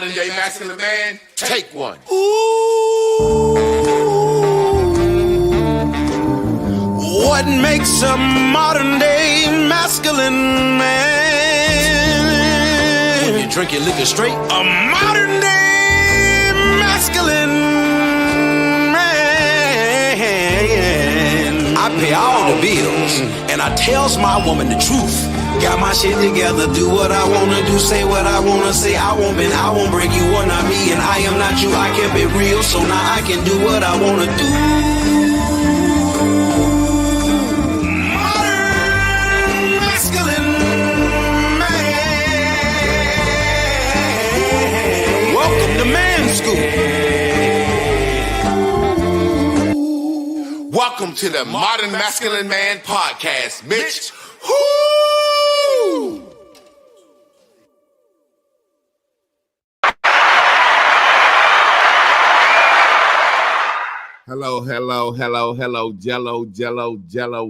modern day masculine man, take one. Ooh, what makes a modern day masculine man? When you drink your liquor straight, a modern day masculine man. I pay all the bills and I tells my woman the truth. Got my shit together, do what I wanna do, say what I wanna say. I won't break you, are not me, and I am not you. I kept it real, so now I can do what I wanna do. Modern masculine man. Welcome to Man School. Welcome to the Modern Masculine Man Podcast, Mitch. Hello, jello,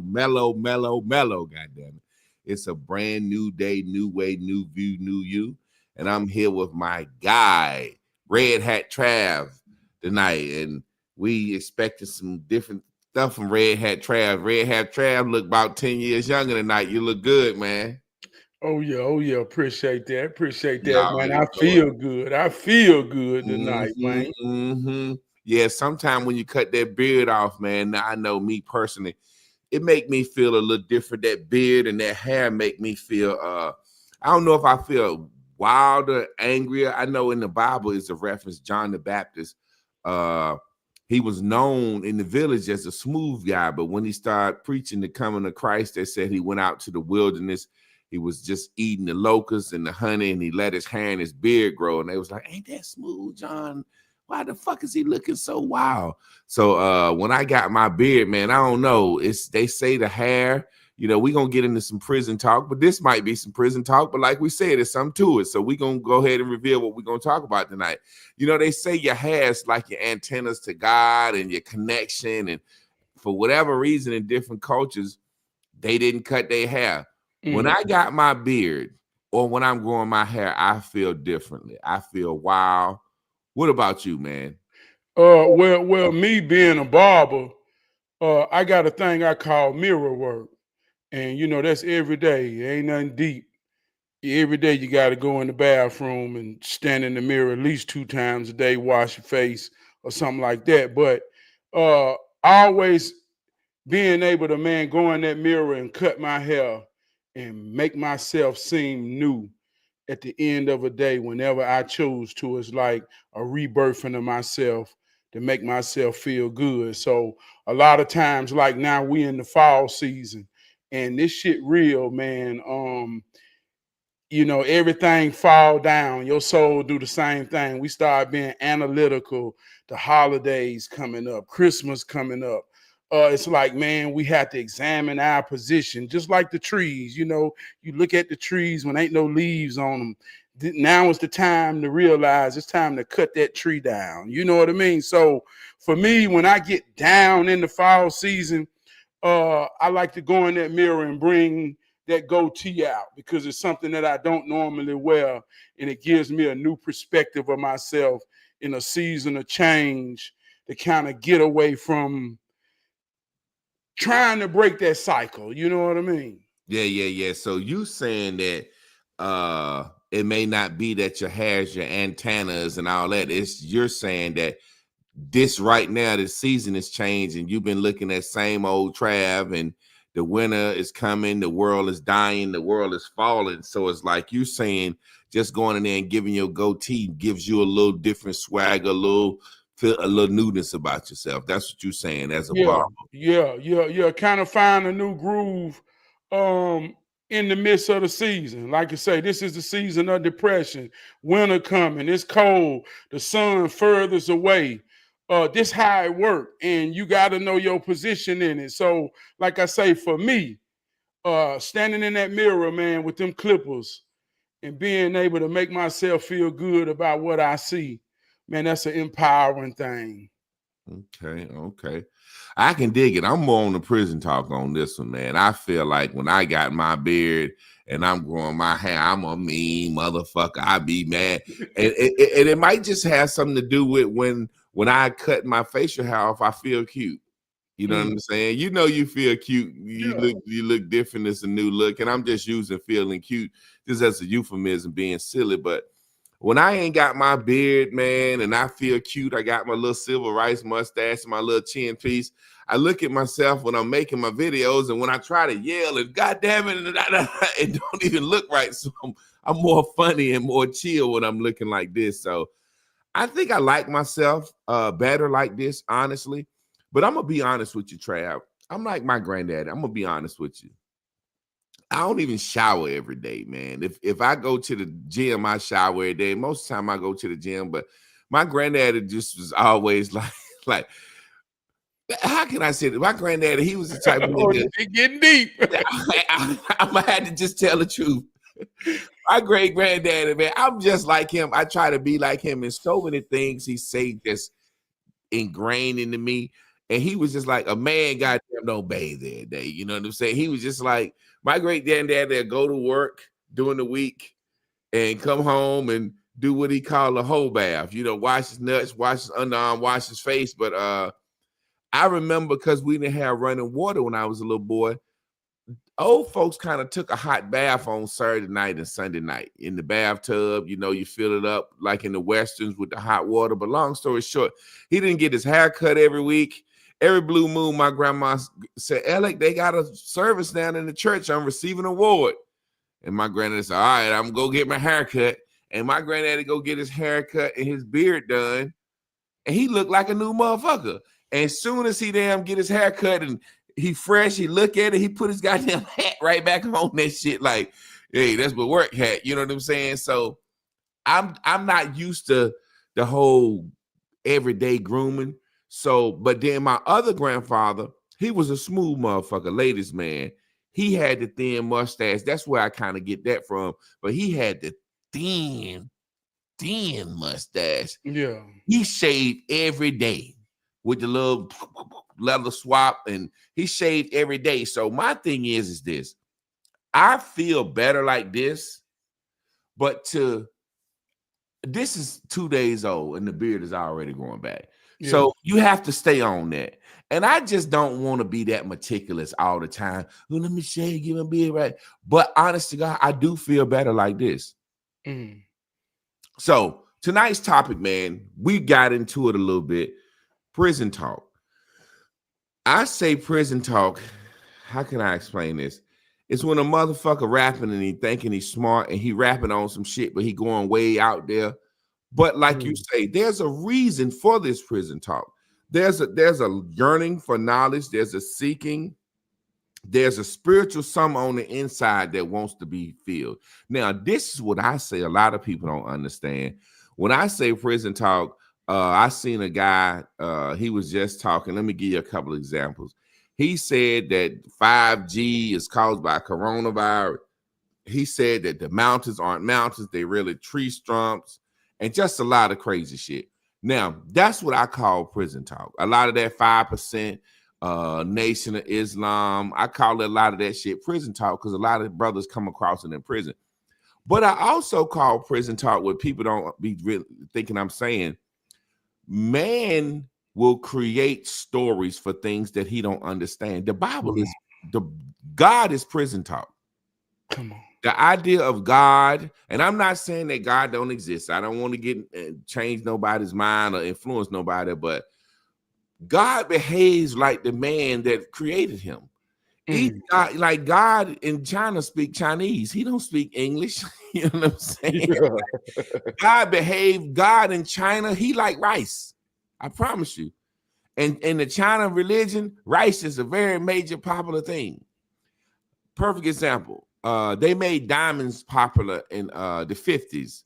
mellow, goddamn it. It's a brand new day, new way, new view, new you. And I'm here with my guy, Red Hat Trab, tonight. And we expected some different stuff from Red Hat Trab. Red Hat Trab look about 10 years younger tonight. You look good, man. Oh yeah. Appreciate that, man. I feel good tonight, man. Mm-hmm. Yeah, sometimes when you cut that beard off, man, I know me personally, it make me feel a little different. That beard and that hair make me feel, I don't know if I feel wilder, angrier. I know in the Bible is a reference, John the Baptist. He was known in the village as a smooth guy, but when he started preaching the coming of Christ, they said he went out to the wilderness. He was just eating the locusts and the honey, and he let his hair and his beard grow. And they was like, ain't that smooth, John? Why the fuck is he looking so wild? So when I got my beard, man, I don't know. They say the hair, you know, we're going to get into some prison talk, but this might be some prison talk. But like we said, there's something to it. So we're going to go ahead and reveal what we're going to talk about tonight. You know, they say your hair is like your antennas to God and your connection. And for whatever reason, in different cultures, they didn't cut their hair. Mm-hmm. When I got my beard or when I'm growing my hair, I feel differently. I feel wild. What about you, man? Well, me being a barber, I got a thing I call mirror work. And, you know, that's every day. It ain't nothing deep. Every day you got to go in the bathroom and stand in the mirror at least 2 times a day, wash your face or something like that. But always being able to, man, go in that mirror and cut my hair and make myself seem new at the end of a day, whenever I choose to, it's like a rebirthing of myself to make myself feel good. So a lot of times, like now we in the fall season and this shit real, man. You know, everything fall down. Your soul do the same thing. We start being analytical. The holidays coming up, Christmas coming up. It's like, man, we have to examine our position, just like the trees. You know, you look at the trees when ain't no leaves on them. Now is the time to realize it's time to cut that tree down. You know what I mean? So for me, when I get down in the fall season, I like to go in that mirror and bring that goatee out because it's something that I don't normally wear. And it gives me a new perspective of myself in a season of change to kind of get away from trying to break that cycle. You know what I mean? Yeah. So you saying that it may not be that your hair's your antennas and all that. You're saying that this right now, the season is changing. You've been looking at same old Trav and the winter is coming. The world is dying. The world is falling. So it's like you saying just going in there and giving your goatee gives you a little different swag, a little newness about yourself. That's what you're saying as a barber. Yeah. Kind of find a new groove in the midst of the season. Like I say, this is the season of depression. Winter coming. It's cold. The sun furthers away. This how it work, and you got to know your position in it. So, like I say, for me, standing in that mirror, man, with them clippers and being able to make myself feel good about what I see, man, that's an empowering thing. Okay. I can dig it. I'm more on the prison talk on this one, man. I feel like when I got my beard and I'm growing my hair, I'm a mean motherfucker. I be mad. And it might just have something to do with when I cut my facial hair off, I feel cute. You know what I'm saying? You know you feel cute. You look different. It's a new look. And I'm just using feeling cute just as a euphemism, being silly. But when I ain't got my beard, man, and I feel cute, I got my little civil rights mustache and my little chin piece. I look at myself when I'm making my videos, and when I try to yell and goddamn it, it don't even look right. So I'm more funny and more chill when I'm looking like this. So I think I like myself better like this, honestly. But I'm gonna be honest with you, Trab. I'm like my granddad. I'm gonna be honest with you. I don't even shower every day, man. If I go to the gym, I shower every day. Most of the time I go to the gym, but my granddad just was always like, how can I say that? My granddad, he was the type of nigga. Getting deep. I'm gonna have to just tell the truth. My great granddaddy, man, I'm just like him. I try to be like him in so many things he say that's ingrained into me. And he was just like, a man goddamn don't bathe every day. You know what I'm saying? He was just like, my great granddad that go to work during the week and come home and do what he called a whole bath. You know, wash his nuts, wash his underarm, wash his face. But I remember because we didn't have running water when I was a little boy, old folks kind of took a hot bath on Saturday night and Sunday night in the bathtub. You know, you fill it up like in the Westerns with the hot water. But long story short, he didn't get his hair cut every week. Every blue moon, my grandma said, Alec, they got a service down in the church. I'm receiving an award. And my granddad said, all right, I'm going to go get my hair cut. And my granddaddy go get his hair cut and his beard done. And he looked like a new motherfucker. And as soon as he get his hair cut and he fresh, he look at it, he put his goddamn hat right back on that shit like, hey, that's my work hat. You know what I'm saying? So I'm not used to the whole everyday grooming. So, but then my other grandfather, he was a smooth motherfucker, ladies man. He had the thin mustache. That's where I kind of get that from. But he had the thin mustache. Yeah. He shaved every day with the little leather swap, and he shaved every day. So my thing is this. I feel better like this, but this is 2 days old and the beard is already growing back. Yeah. So you have to stay on that. And I just don't want to be that meticulous all the time. Oh, let me shave, give my beard right. But honest to God, I do feel better like this. So tonight's topic, man, we got into it a little bit. Prison talk. I say prison talk. How can I explain this? It's when a motherfucker rapping and he thinking he's smart and he rapping on some shit, but he going way out there. But like you say, there's a reason for this prison talk. There's a yearning for knowledge. There's a seeking. There's a spiritual something on the inside that wants to be filled. Now, this is what I say a lot of people don't understand. When I say prison talk, I seen a guy, he was just talking. Let me give you a couple of examples. He said that 5G is caused by coronavirus. He said that the mountains aren't mountains. They really tree stumps and just a lot of crazy shit. Now, that's what I call prison talk. A lot of that 5% Nation of Islam, I call it a lot of that shit prison talk because a lot of brothers come across it in prison. But I also call prison talk what people don't be really thinking I'm saying. Man will create stories for things that he don't understand. The Bible is God is prison talk. Come on. The idea of God, and I'm not saying that God don't exist. I don't want to get change nobody's mind or influence nobody, but God behaves like the man that created him. Like God in China speak Chinese. He don't speak English. You know what I'm saying? Yeah. God in China, he like rice. I promise you. And in the China religion, rice is a very major popular thing. Perfect example. They made diamonds popular in the 50s.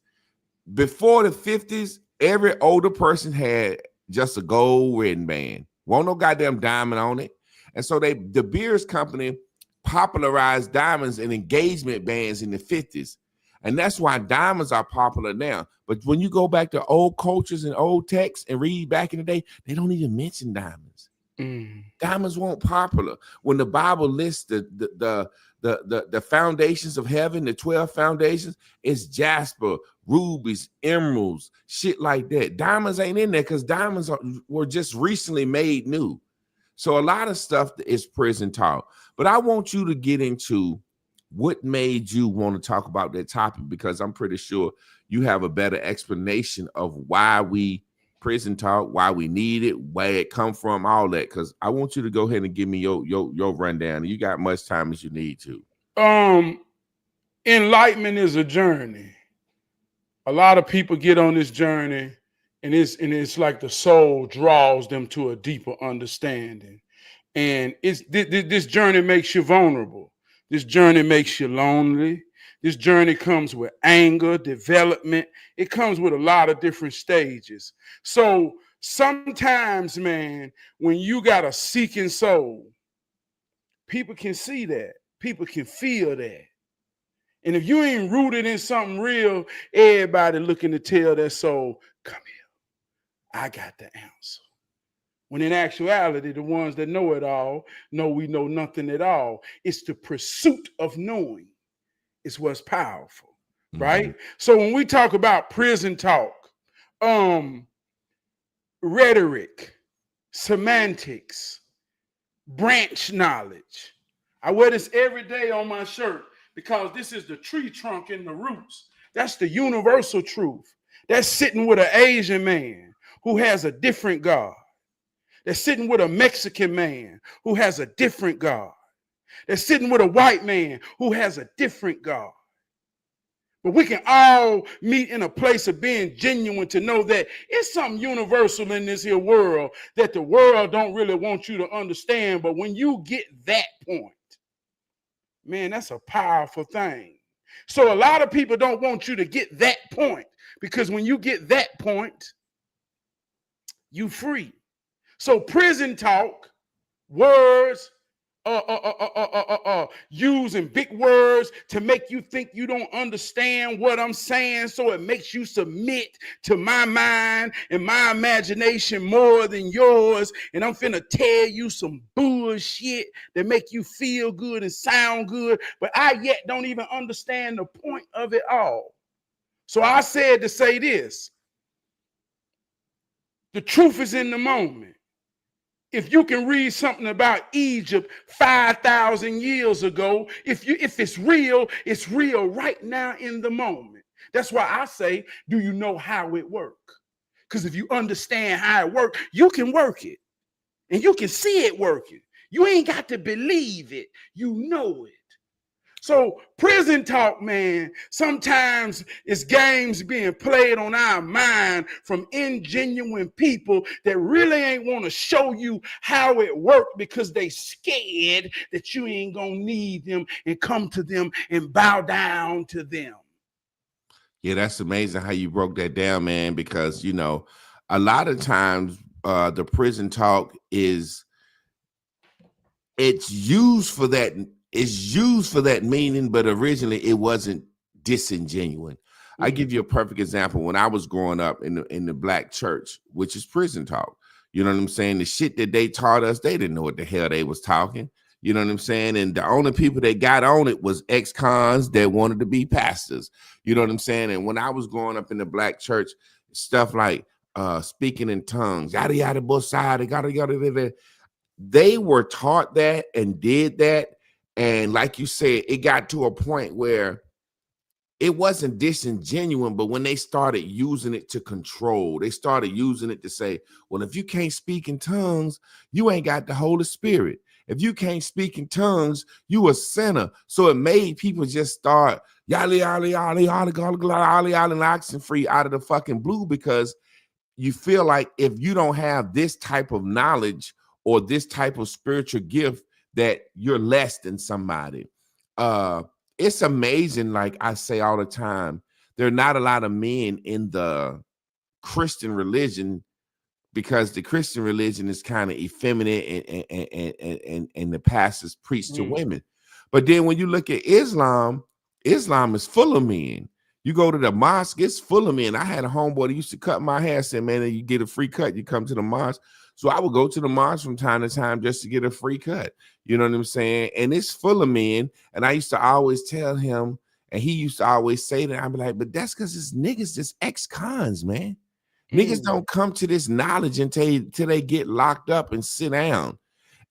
Before the 50s, every older person had just a gold wedding band. Won't no goddamn diamond on it. And so the Beers Company popularized diamonds and engagement bands in the 50s. And that's why diamonds are popular now. But when you go back to old cultures and old texts and read back in the day, they don't even mention diamonds. Diamonds weren't popular. When the Bible lists the foundations of heaven, the 12 foundations, it's jasper, rubies, emeralds, shit like that. Diamonds ain't in there because diamonds were just recently made new. So a lot of stuff is prison talk. But I want you to get into what made you want to talk about that topic, because I'm pretty sure you have a better explanation of why we prison talk, why we need it, where it come from, all that. Because I want you to go ahead and give me your rundown. You got much time as you need to. Enlightenment is a journey. A lot of people get on this journey, and it's like the soul draws them to a deeper understanding. And this journey makes you vulnerable. This journey makes you lonely. This journey comes with anger, development. It comes with a lot of different stages. So sometimes, man, when you got a seeking soul, people can see that. People can feel that. And if you ain't rooted in something real, everybody looking to tell their soul, come here, I got the answer. When in actuality, the ones that know it all know we know nothing at all. It's the pursuit of knowing is what's powerful, right? So when we talk about prison talk, rhetoric, semantics, branch knowledge. I wear this every day on my shirt because this is the tree trunk and the roots. That's the universal truth. That's sitting with an Asian man who has a different God. They're sitting with a Mexican man who has a different God. They're sitting with a white man who has a different God. But we can all meet in a place of being genuine to know that it's something universal in this here world that the world don't really want you to understand. But when you get that point, man, that's a powerful thing. So a lot of people don't want you to get that point, because when you get that point, you free. So prison talk, words, using big words to make you think you don't understand what I'm saying, so it makes you submit to my mind and my imagination more than yours, and I'm finna tell you some bullshit that make you feel good and sound good, but I yet don't even understand the point of it all. So I said to say this: the truth is in the moment. If you can read something about Egypt 5,000 years ago, if it's real right now in the moment. That's why I say, do you know how it works? Because if you understand how it works, you can work it. And you can see it working. You ain't got to believe it. You know it. So prison talk, man, sometimes it's games being played on our mind from ingenuine people that really ain't want to show you how it worked because they scared that you ain't gonna need them and come to them and bow down to them. Yeah, that's amazing how you broke that down, man, because, you know, a lot of times the prison talk it's used for that. It's used for that meaning, but originally it wasn't disingenuine. I give you a perfect example. When I was growing up in the black church, which is prison talk, you know what I'm saying? The shit that they taught us, they didn't know what the hell they was talking. You know what I'm saying? And the only people that got on it was ex-cons that wanted to be pastors. You know what I'm saying? And when I was growing up in the black church, stuff like speaking in tongues, yada yada, both sides, yada yada. They were taught that and did that. And like you said, it got to a point where it wasn't disingenuine, but when they started using it to control, they started using it to say, well, if you can't speak in tongues, you ain't got the Holy Spirit. If you can't speak in tongues, you a sinner. So it made people just start yali, yali, yali, yali, yali, yali, yali, oxen free out of the fucking blue, because you feel like if you don't have this type of knowledge or this type of spiritual gift, that you're less than somebody. It's amazing, like I say all the time, there are not a lot of men in the Christian religion, because the Christian religion is kind of effeminate and the pastors preach to women. But then when you look at Islam, Islam is full of men. You go to the mosque, it's full of men. I had a homeboy that used to cut my hair, said, man, you get a free cut, you come to the mosque. So I would go to the march from time to time just to get a free cut. You know what I'm saying? And it's full of men. And I used to always tell him, and he used to always say that, I'd be like, but that's because it's niggas that's ex-cons, man. Niggas don't come to this knowledge until they get locked up and sit down.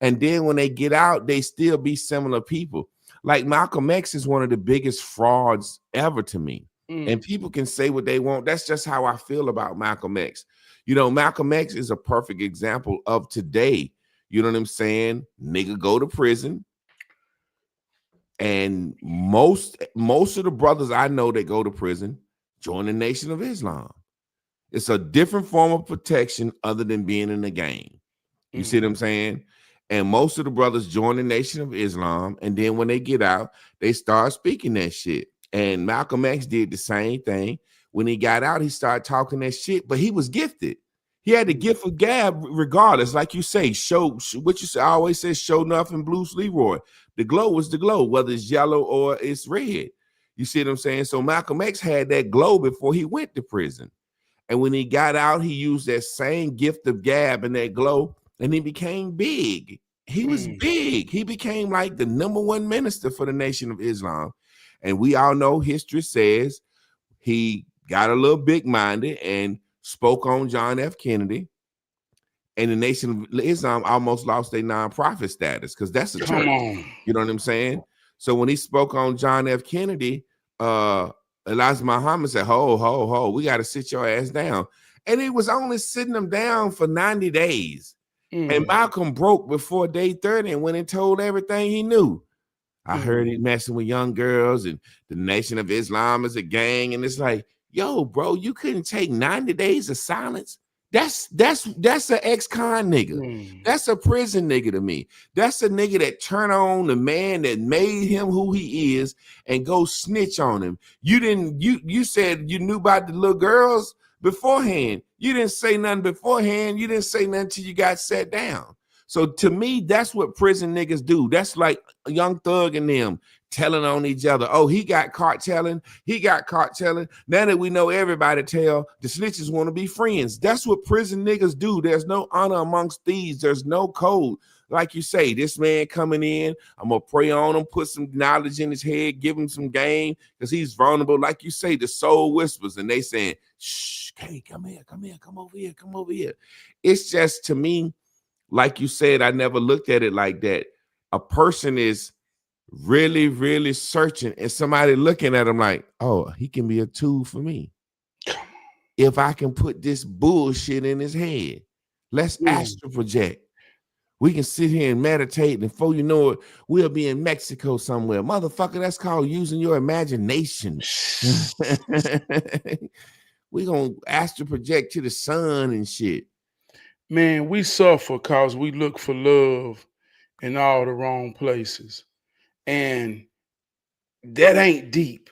And then when they get out, they still be similar people. Like Malcolm X is one of the biggest frauds ever to me. And people can say what they want. That's just how I feel about Malcolm X. You know, Malcolm X is a perfect example of today. You know what I'm saying? Nigga go to prison. And most of the brothers I know that go to prison join the Nation of Islam. It's a different form of protection other than being in the gang. You see what I'm saying? And most of the brothers join the Nation of Islam. And then when they get out, they start speaking that shit. And Malcolm X did the same thing. When he got out, he started talking that shit, but he was gifted. He had the gift of gab regardless. Like you say, show what you say. I always say, show nothing, Bruce Leroy. The glow is the glow, whether it's yellow or it's red. You see what I'm saying? So Malcolm X had that glow before he went to prison. And when he got out, he used that same gift of gab and that glow, and he became big. He was big. He became like the #1 minister for the Nation of Islam. And we all know history says he got a little big-minded and spoke on John F. Kennedy. And the Nation of Islam almost lost their nonprofit status because that's a church. You know what I'm saying? So when he spoke on John F. Kennedy, Elijah Muhammad said, ho, we got to sit your ass down. And he was only sitting them down for 90 days. And Malcolm broke before day 30 and went and told everything he knew. I heard he messing with young girls and the Nation of Islam is a gang. And it's like, yo, bro, you couldn't take 90 days of silence. That's an ex-con nigga. That's a prison nigga to me. That's a nigga that turn on the man that made him who he is and go snitch on him. You said you knew about the little girls beforehand. You didn't say nothing beforehand. You didn't say nothing till you got sat down. So to me, that's what prison niggas do. That's like Young Thug and them telling on each other. Oh, he got caught telling. He got caught telling. Now that we know everybody tell, the snitches want to be friends. That's what prison niggas do. There's no honor amongst thieves. There's no code. Like you say, this man coming in, I'm going to pray on him, put some knowledge in his head, give him some game because he's vulnerable. Like you say, the soul whispers and they saying, shh, hey, come here, come over here. It's just, to me, like you said, I never looked at it like that. A person is really, really searching and somebody looking at him like, oh, he can be a tool for me. If I can put this bullshit in his head, let's astral project. We can sit here and meditate, and before you know it, we'll be in Mexico somewhere. Motherfucker, that's called using your imagination. We're going to astral project to the sun and shit. Man, we suffer because we look for love in all the wrong places. And that ain't deep.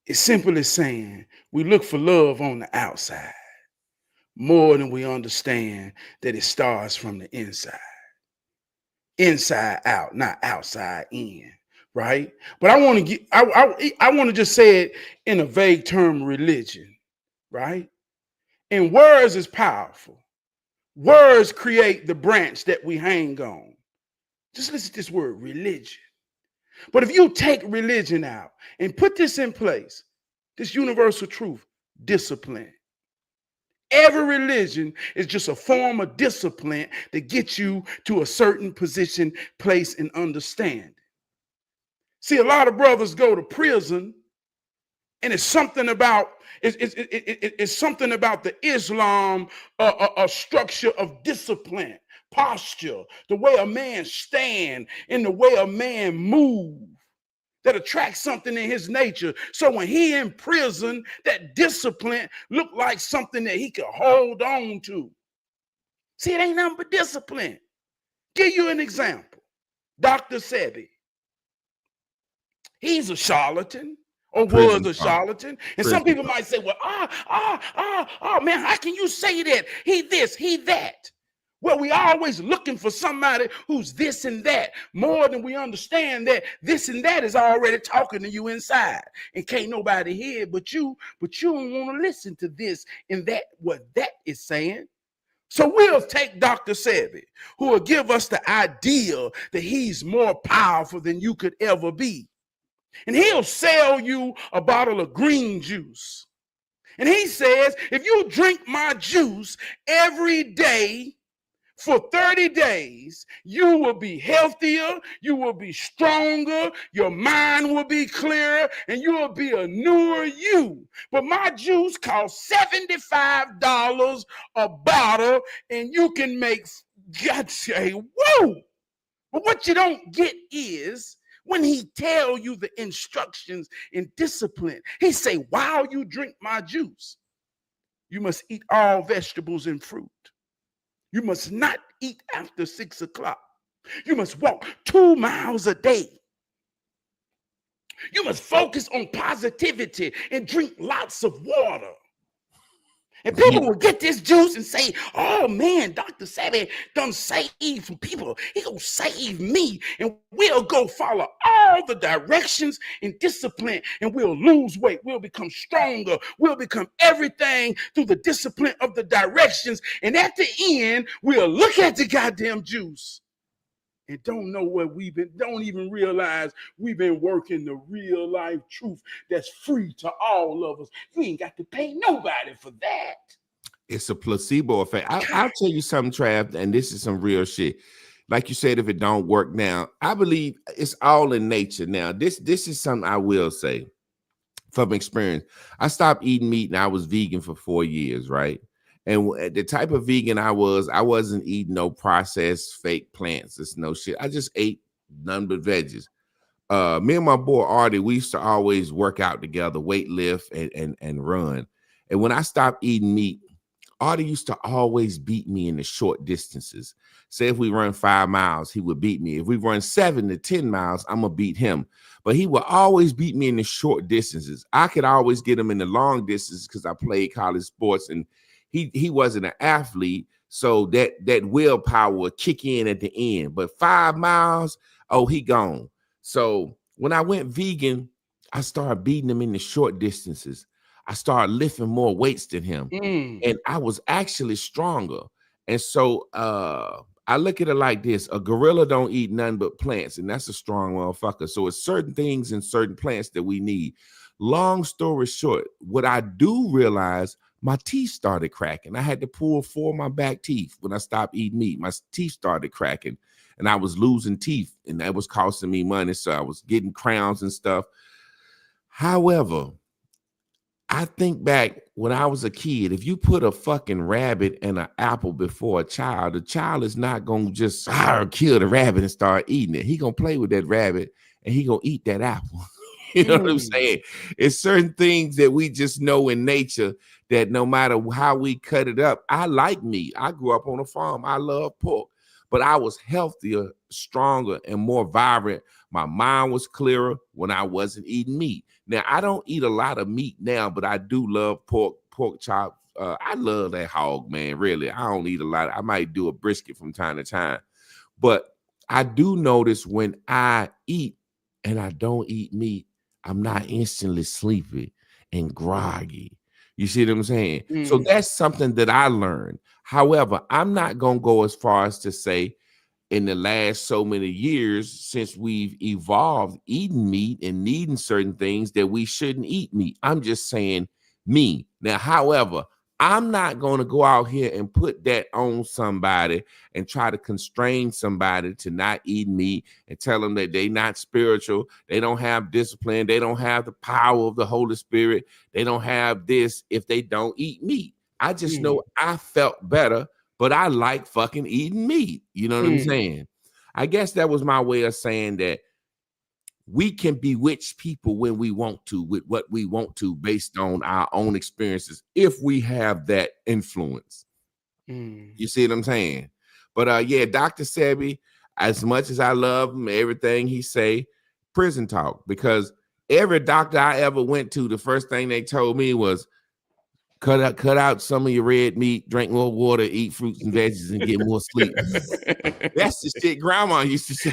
It's simply saying we look for love on the outside more than we understand that it starts from the inside. Inside out, not outside in, right? But I want to get, I want to just say it in a vague term, religion, right? And words is powerful. Words create the branch that we hang on. Just listen to this word, religion. But if you take religion out and put this in place, this universal truth, discipline. Every religion is just a form of discipline to get you to a certain position, place, and understanding. See, a lot of brothers go to prison, and it's something about it's something about the Islam a structure of discipline, posture, the way a man stand, and the way a man move that attracts something in his nature. So when he in prison, that discipline look like something that he could hold on to. See, it ain't nothing but discipline. Give you an example. Dr. Sebi. He's a charlatan or was a charlatan. And some people might say, well, man, how can you say that? He this, he that. Well, we always looking for somebody who's this and that more than we understand that this and that is already talking to you inside and can't nobody hear but you don't want to listen to this and that, what that is saying. So we'll take Dr. Sebi, who will give us the idea that he's more powerful than you could ever be. And he'll sell you a bottle of green juice. And he says, if you drink my juice every day for 30 days, you will be healthier, you will be stronger, your mind will be clearer, and you will be a newer you. But my juice costs $75 a bottle, and you can make, God say, whoa! But what you don't get is when he tell you the instructions and discipline, he say, while you drink my juice, you must eat all vegetables and fruit. You must not eat after 6 o'clock. You must walk 2 miles a day. You must focus on positivity and drink lots of water. And people will get this juice and say, oh man, Dr. Sebi done save some people. He gonna save me. And we'll go follow all the directions and discipline, and we'll lose weight. We'll become stronger. We'll become everything through the discipline of the directions. And at the end, we'll look at the goddamn juice and don't know what don't even realize we've been working the real life truth that's free to all of us. You ain't got to pay nobody for that. It's a placebo effect. I'll tell you something, Trab, and this is some real shit. Like you said, if it don't work now, I believe it's all in nature. Now, this is something I will say from experience. I stopped eating meat and I was vegan for 4 years, right? And the type of vegan I wasn't eating no processed fake plants. It's no shit. I just ate none but veggies. Me and my boy Artie, we used to always work out together, weight lift and run. And when I stopped eating meat, Artie used to always beat me in the short distances. Say if we run 5 miles, he would beat me. If we run 7 to 10 miles, I'm gonna beat him. But he would always beat me in the short distances. I could always get him in the long distances because I played college sports and he wasn't an athlete, so that willpower would kick in at the end. But 5 miles, oh, he gone. So when I went vegan, I started beating him in the short distances. I started lifting more weights than him, and I was actually stronger. And so I look at it like this: a gorilla don't eat nothing but plants, and that's a strong motherfucker. So it's certain things and certain plants that we need. Long story short, what I do realize, my teeth started cracking. I had to pull 4 of my back teeth when I stopped eating meat. My teeth started cracking and I was losing teeth, and that was costing me money. So I was getting crowns and stuff. However, I think back when I was a kid, if you put a fucking rabbit and an apple before a child, the child is not going to just kill the rabbit and start eating it. He going to play with that rabbit and he going to eat that apple. You know what I'm saying? It's certain things that we just know in nature that no matter how we cut it up, I like meat. I grew up on a farm. I love pork, but I was healthier, stronger, and more vibrant. My mind was clearer when I wasn't eating meat. Now, I don't eat a lot of meat now, but I do love pork chops. I love that hog, man, really. I don't eat a lot. I might do a brisket from time to time. But I do notice when I eat and I don't eat meat, I'm not instantly sleepy and groggy. You see what I'm saying? So that's something that I learned. However, I'm not going to go as far as to say in the last so many years since we've evolved eating meat and needing certain things that we shouldn't eat meat. I'm just saying me. Now, however, I'm not going to go out here and put that on somebody and try to constrain somebody to not eat meat and tell them that they're not spiritual. They don't have discipline. They don't have the power of the Holy Spirit. They don't have this if they don't eat meat. I just know I felt better, but I like fucking eating meat. You know what I'm saying? I guess that was my way of saying that we can bewitch people when we want to, with what we want to, based on our own experiences, if we have that influence. You see what I'm saying? But yeah, Dr. Sebi, as much as I love him, everything he say, prison talk, because every doctor I ever went to, the first thing they told me was, cut out some of your red meat, drink more water, eat fruits and veggies, and get more sleep. That's the shit grandma used to say.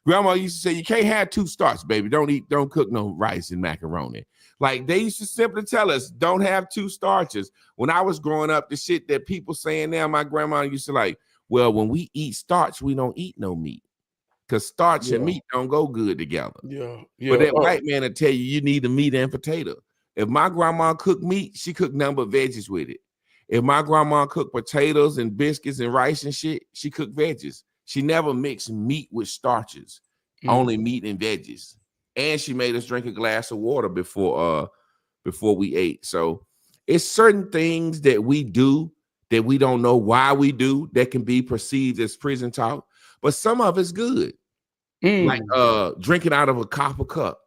Grandma used to say, you can't have two starts, baby. Don't cook no rice and macaroni. Like they used to simply tell us, don't have two starches. When I was growing up, the shit that people saying now, my grandma used to like, well, when we eat starch, we don't eat no meat. Because starch and meat don't go good together. Yeah. But that white man will tell you need a meat and potato. If my grandma cooked meat, she cooked nothing but veggies with it. If my grandma cooked potatoes and biscuits and rice and shit, she cooked veggies. She never mixed meat with starches, only meat and veggies. And she made us drink a glass of water before we ate. So it's certain things that we do that we don't know why we do that can be perceived as prison talk, but some of it's good. Like drinking out of a copper cup.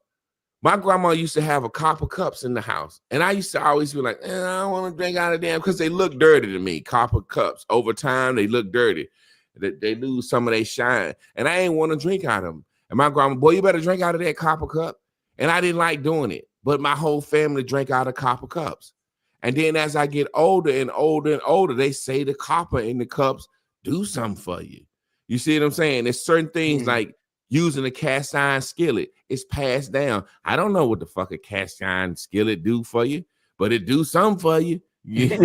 My grandma used to have a copper cups in the house. And I used to always be like, I don't want to drink out of them because they look dirty to me. Copper cups. Over time, they look dirty. They lose some of their shine. And I ain't want to drink out of them. And my grandma, boy, you better drink out of that copper cup. And I didn't like doing it. But my whole family drank out of copper cups. And then as I get older and older and older, they say the copper in the cups do something for you. You see what I'm saying? There's certain things like using a cast iron skillet. It's passed down. I don't know what the fuck a cast iron skillet do for you, but it do something for you. Because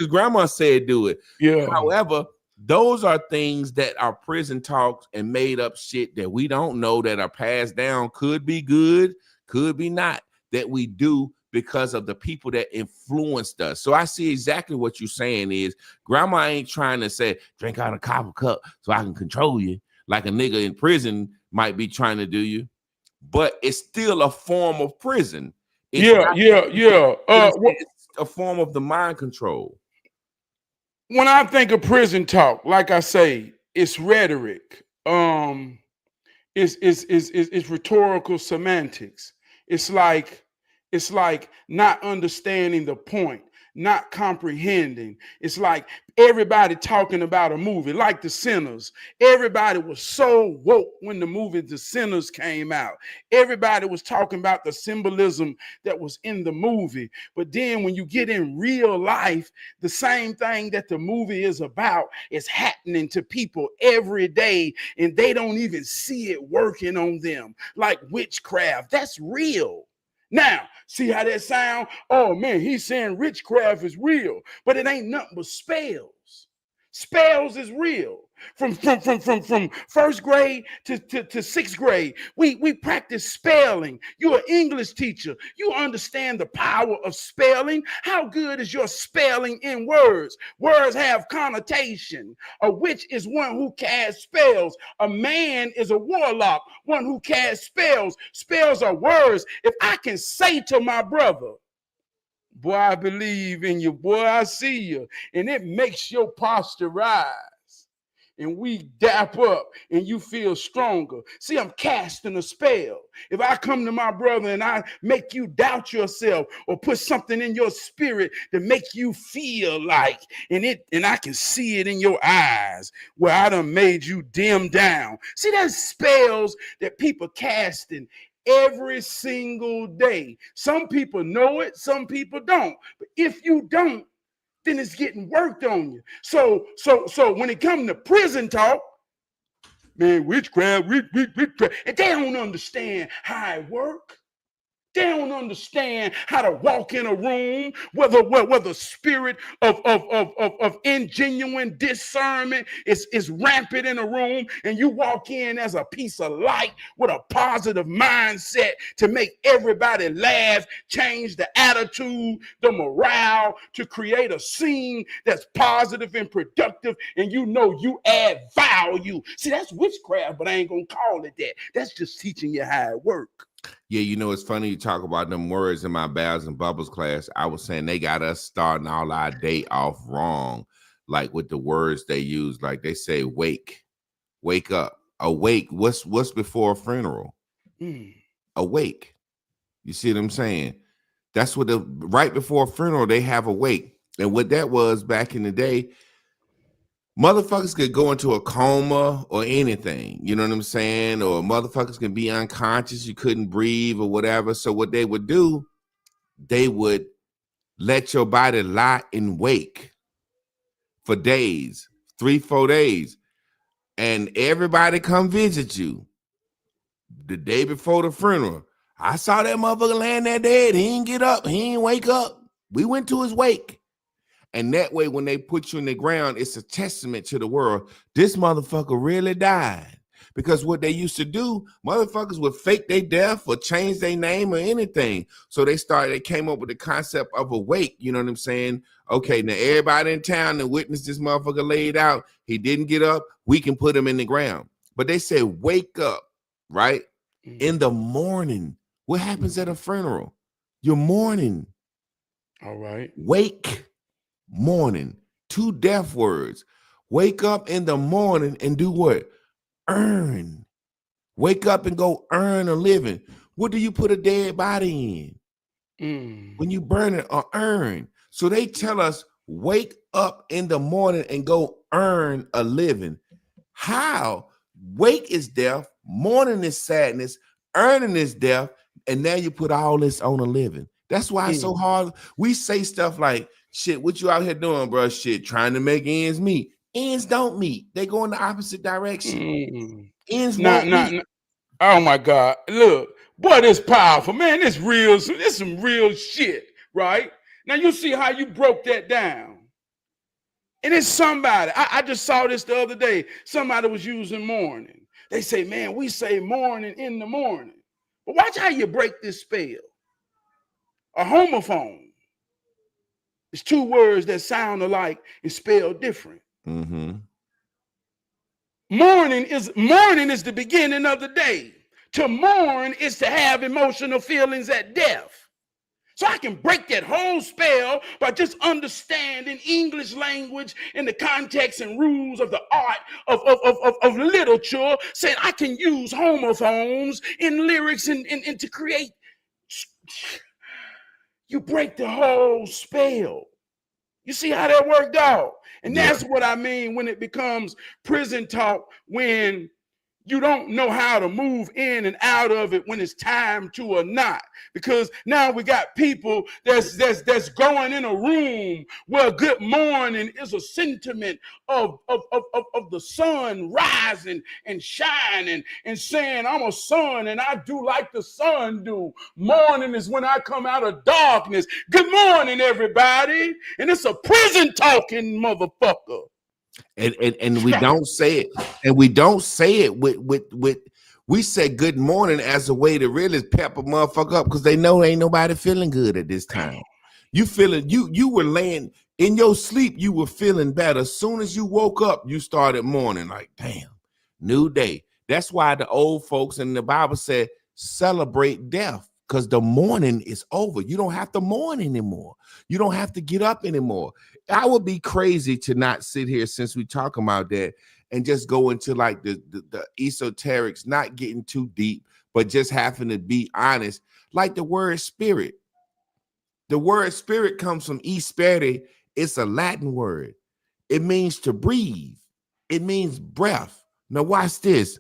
grandma said do it. Yeah. However, those are things that are prison talks and made up shit that we don't know that are passed down. Could be good, could be not, that we do because of the people that influenced us. So I see exactly what you're saying is grandma ain't trying to say, drink out a copper cup so I can control you, like a nigga in prison might be trying to do you. But it's still a form of prison. It's a form of the mind control. When I think of prison talk, like I say, it's rhetoric. It's rhetorical semantics. It's like not understanding the point, not comprehending. It's like everybody talking about a movie, like The Sinners. Everybody was so woke when the movie The Sinners came out. Everybody was talking about the symbolism that was in the movie. But then when you get in real life, the same thing that the movie is about is happening to people every day, and they don't even see it working on them, like witchcraft. That's real. Now, see how that sound? Oh man, he's saying witchcraft is real, but it ain't nothing but spells. Spells is real. From first grade to sixth grade, we practice spelling. You're an English teacher. You understand the power of spelling. How good is your spelling in words? Words have connotation. A witch is one who casts spells. A man is a warlock, one who casts spells. Spells are words. If I can say to my brother, boy, I believe in you, boy, I see you, and it makes your posture rise, and we dap up and you feel stronger. See, I'm casting a spell. If I come to my brother and I make you doubt yourself or put something in your spirit to make you feel like, and I can see it in your eyes where I done made you dim down. See, that's spells that people casting every single day. Some people know it, some people don't. But if you don't, then it's getting worked on you. So when it comes to prison talk, man, witchcraft, and they don't understand how it works. They don't understand how to walk in a room, whether spirit of ingenuine discernment is rampant in a room, and you walk in as a piece of light with a positive mindset to make everybody laugh, change the attitude, the morale, to create a scene that's positive and productive, and you know you add value. See, that's witchcraft, but I ain't gonna call it that. That's just teaching you how it works. Yeah, you know, it's funny you talk about them words in my Bells and Bubbles class. I was saying they got us starting all our day off wrong, like with the words they use. Like they say, wake up, awake. What's before a funeral? Awake. You see what I'm saying? That's what right before a funeral, they have awake. And what that was back in the day, motherfuckers could go into a coma or anything, you know what I'm saying? Or motherfuckers can be unconscious, you couldn't breathe or whatever. So what they would do, they would let your body lie and wake for days, 3-4 days, and everybody come visit you the day before the funeral. I saw that motherfucker laying there dead. He didn't get up. He didn't wake up. We went to his wake. And that way, when they put you in the ground, it's a testament to the world. This motherfucker really died. Because what they used to do, motherfuckers would fake their death or change their name or anything. So they came up with the concept of a wake. You know what I'm saying? Okay, now everybody in town that witnessed this motherfucker laid out, he didn't get up, we can put him in the ground. But they said, wake up, right? In the morning. What happens at a funeral? You're mourning. All right. Wake, morning. 2 death words. Wake up in the morning and do what? Earn. Wake up and go earn a living. What do you put a dead body in? When you burn it or earn. So they tell us, wake up in the morning and go earn a living. How? Wake is death, morning is sadness, earning is death, and now you put all this on a living. That's why it's so hard. We say stuff like, shit, what you out here doing, bro? Shit, trying to make ends meet. Ends don't meet. They go in the opposite direction. Ends won't meet. Oh my God. Look, boy, this powerful, man. This real, this some real shit, right? Now you see how you broke that down. And it's somebody, I just saw this the other day. Somebody was using morning. They say, man, we say morning in the morning. But watch how you break this spell. A homophone. It's 2 words that sound alike and spell different. Morning is the beginning of the day. To mourn is to have emotional feelings at death. So I can break that whole spell by just understanding English language in the context and rules of the art of literature, saying I can use homophones in lyrics and to create. You break the whole spell. You see how that worked out? And that's what I mean when it becomes prison talk, when you don't know how to move in and out of it when it's time to or not. Because now we got people that's going in a room where good morning is a sentiment of the sun rising and shining and saying, I'm a son and I do like the sun do. Morning is when I come out of darkness. Good morning, everybody. And it's a prison talking motherfucker. And we don't say it, and we don't say it with we say good morning as a way to really pep a motherfucker up, because they know ain't nobody feeling good at this time. You feeling you were laying in your sleep, you were feeling better. As soon as you woke up, you started mourning, like, damn, new day. That's why the old folks in the Bible said celebrate death, because the mourning is over. You don't have to mourn anymore. You don't have to get up anymore. I would be crazy to not sit here, since we talk about that, and just go into like the esoterics, not getting too deep, but just having to be honest. Like the word spirit. The word spirit comes from espere. It's a Latin word. It means to breathe. It means breath. Now watch this.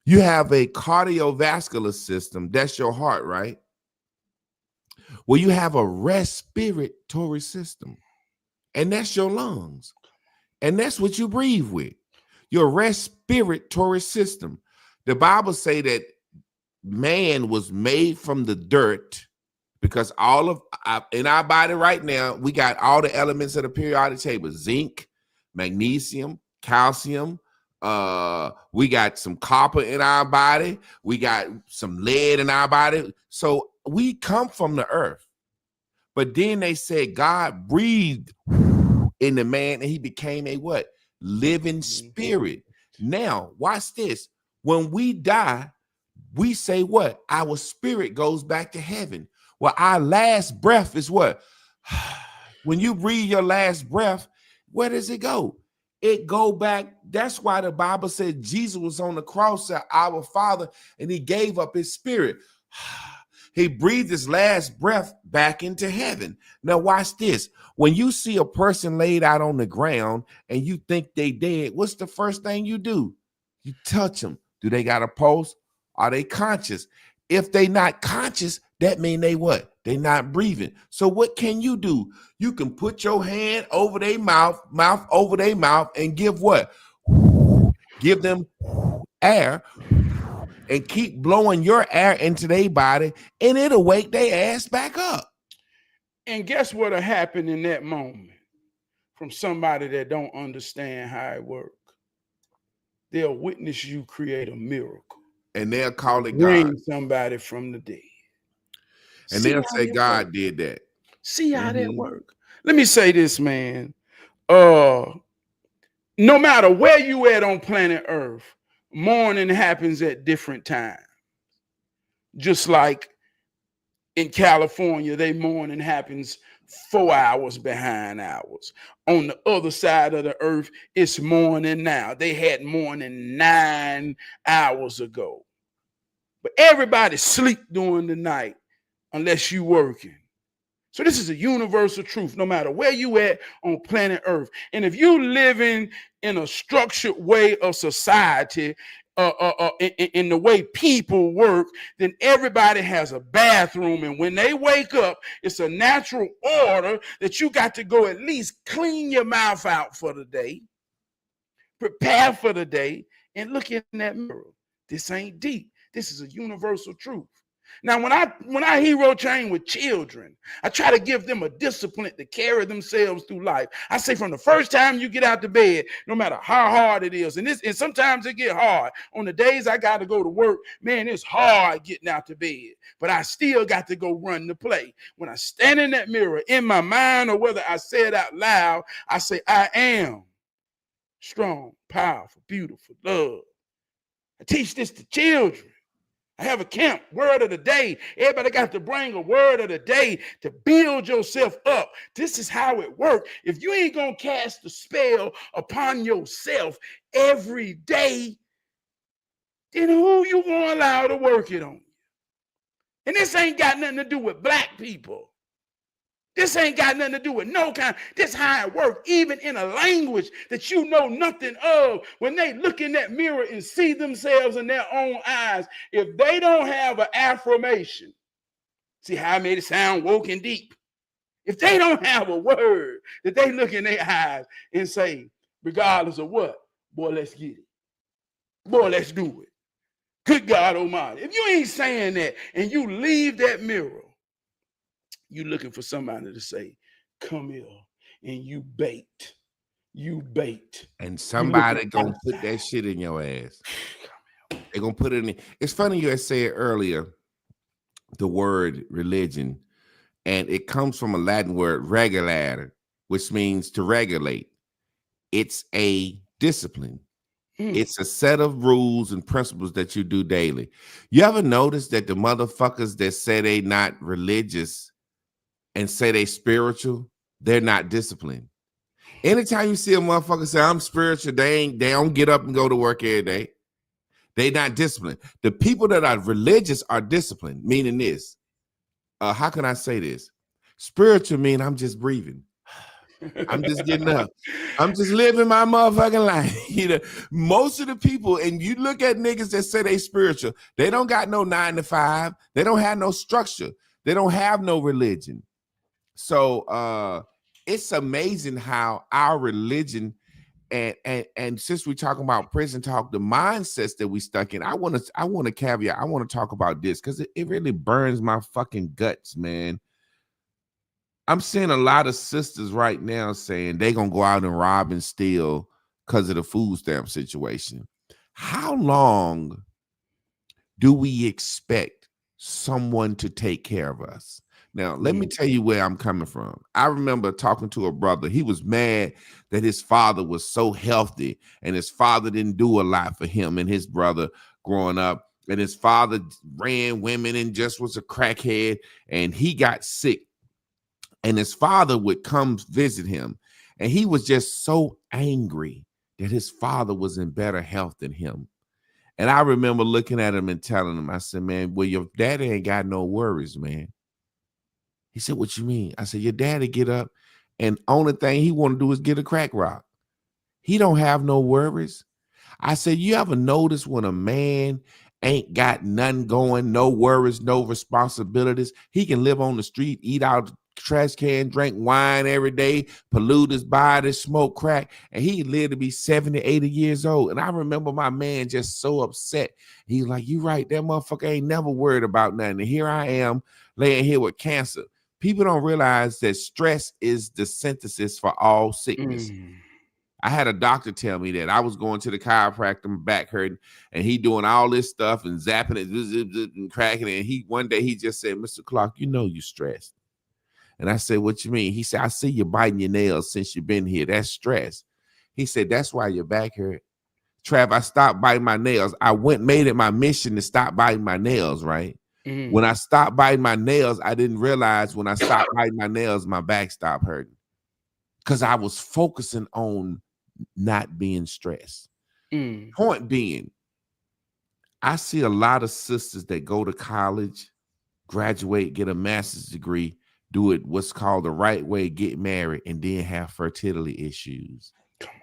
You have a cardiovascular system. That's your heart, right? Well, you have a respiratory system, and that's your lungs. And that's what you breathe with, your respiratory system. The Bible say that man was made from the dirt, because all of in our body right now, we got all the elements of the periodic table: zinc, magnesium, calcium. We got some copper in our body. We got some lead in our body. So we come from the earth. But then they said God breathed in the man, and he became a what? Living spirit. Now, watch this. When we die, we say what? Our spirit goes back to heaven. Well, our last breath is what? When you breathe your last breath, where does it go? It go back. That's why the Bible said Jesus was on the cross, said, our Father, and he gave up his spirit. He breathed his last breath back into heaven. Now watch this. When you see a person laid out on the ground and you think they dead, what's the first thing you do? You touch them. Do they got a pulse? Are they conscious? If they not conscious, that mean they what? They not breathing. So what can you do? You can put your hand over their mouth, mouth over their mouth, and give what? Give them air and keep blowing your air into their body, and it'll wake their ass back up. And guess what'll happen in that moment from somebody that don't understand how it works? They'll witness you create a miracle. And they'll call it God. Bring somebody from the dead. And they'll say God did that. See how that works. Let me say this, man. No matter where you at on planet Earth, mourning happens at different times. Just like in California, they mourning happens 4 hours behind ours. On the other side of the earth, it's morning now. They had morning 9 hours ago. But everybody sleep during the night unless you working. So this is a universal truth, no matter where you at on planet Earth. And if you living in a structured way of society, in the way people work, then everybody has a bathroom. And when they wake up, it's a natural order that you got to go at least clean your mouth out for the day, prepare for the day, and look in that mirror. This ain't deep. This is a universal truth. Now, when I hero train with children, I try to give them a discipline to carry themselves through life. I say from the first time you get out the bed, no matter how hard it is, and sometimes it get hard. On the days I got to go to work, man, it's hard getting out the bed, but I still got to go run the play. When I stand in that mirror, in my mind or whether I say it out loud, I say, I am strong, powerful, beautiful, love. I teach this to children. I have a camp, word of the day. Everybody got to bring a word of the day to build yourself up. This is how it works. If you ain't going to cast a spell upon yourself every day, then who you going to allow to work it on you? And this ain't got nothing to do with black people. This ain't got nothing to do with no kind. This how it works, even in a language that you know nothing of. When they look in that mirror and see themselves in their own eyes, if they don't have an affirmation, see how I made it sound woke and deep. If they don't have a word that they look in their eyes and say, regardless of what, boy, let's get it. Boy, let's do it. Good God Almighty. If you ain't saying that and you leave that mirror, you looking for somebody to say, come here, and you bait. You bait. And somebody gonna put that shit in your ass. They're gonna put it in. It's funny you had said earlier the word religion, and it comes from a Latin word regulator, which means to regulate. It's a discipline. It's a set of rules and principles that you do daily. You ever notice that the motherfuckers that say they not religious and say they spiritual, they're not disciplined. Anytime you see a motherfucker say I'm spiritual, they don't get up and go to work every day. They not disciplined. The people that are religious are disciplined, meaning this. How can I say this? Spiritual mean I'm just breathing. I'm just getting up. I'm just living my motherfucking life. You know, most of the people, and you look at niggas that say they spiritual, they don't got no 9 to 5. They don't have no structure. They don't have no religion. So it's amazing how our religion and since we're talking about prison talk, the mindsets that we stuck in, I want to caveat. I want to talk about this because it really burns my fucking guts, man. I'm seeing a lot of sisters right now saying they gonna go out and rob and steal because of the food stamp situation. How long do we expect someone to take care of us? Now, let me tell you where I'm coming from. I remember talking to a brother. He was mad that his father was so healthy and his father didn't do a lot for him and his brother growing up. And his father ran women and just was a crackhead, and he got sick. And his father would come visit him, and he was just so angry that his father was in better health than him. And I remember looking at him and telling him, I said, man, well, your daddy ain't got no worries, man. He said, what you mean? I said, your daddy get up, and only thing he want to do is get a crack rock. He don't have no worries. I said, you ever notice when a man ain't got none going, no worries, no responsibilities. He can live on the street, eat out the trash can, drink wine every day, pollute his body, smoke crack, and he lived to be 70, 80 years old. And I remember my man just so upset. He's like, you right, that motherfucker ain't never worried about nothing. And here I am laying here with cancer. People don't realize that stress is the synthesis for all sickness. I had a doctor tell me that. I was going to the chiropractor, my back hurting, and he doing all this stuff and zapping it and cracking it. And one day he just said, Mr. Clark, you know you stressed. And I said, what you mean? He said, I see you biting your nails since you've been here. That's stress. He said, that's why your back hurt. Trav, I stopped biting my nails. I made it my mission to stop biting my nails, right? When I stopped biting my nails, I didn't realize when I stopped biting my nails, my back stopped hurting. Because I was focusing on not being stressed. Point being, I see a lot of sisters that go to college, graduate, get a master's degree, do it what's called the right way, get married, and then have fertility issues. Come on.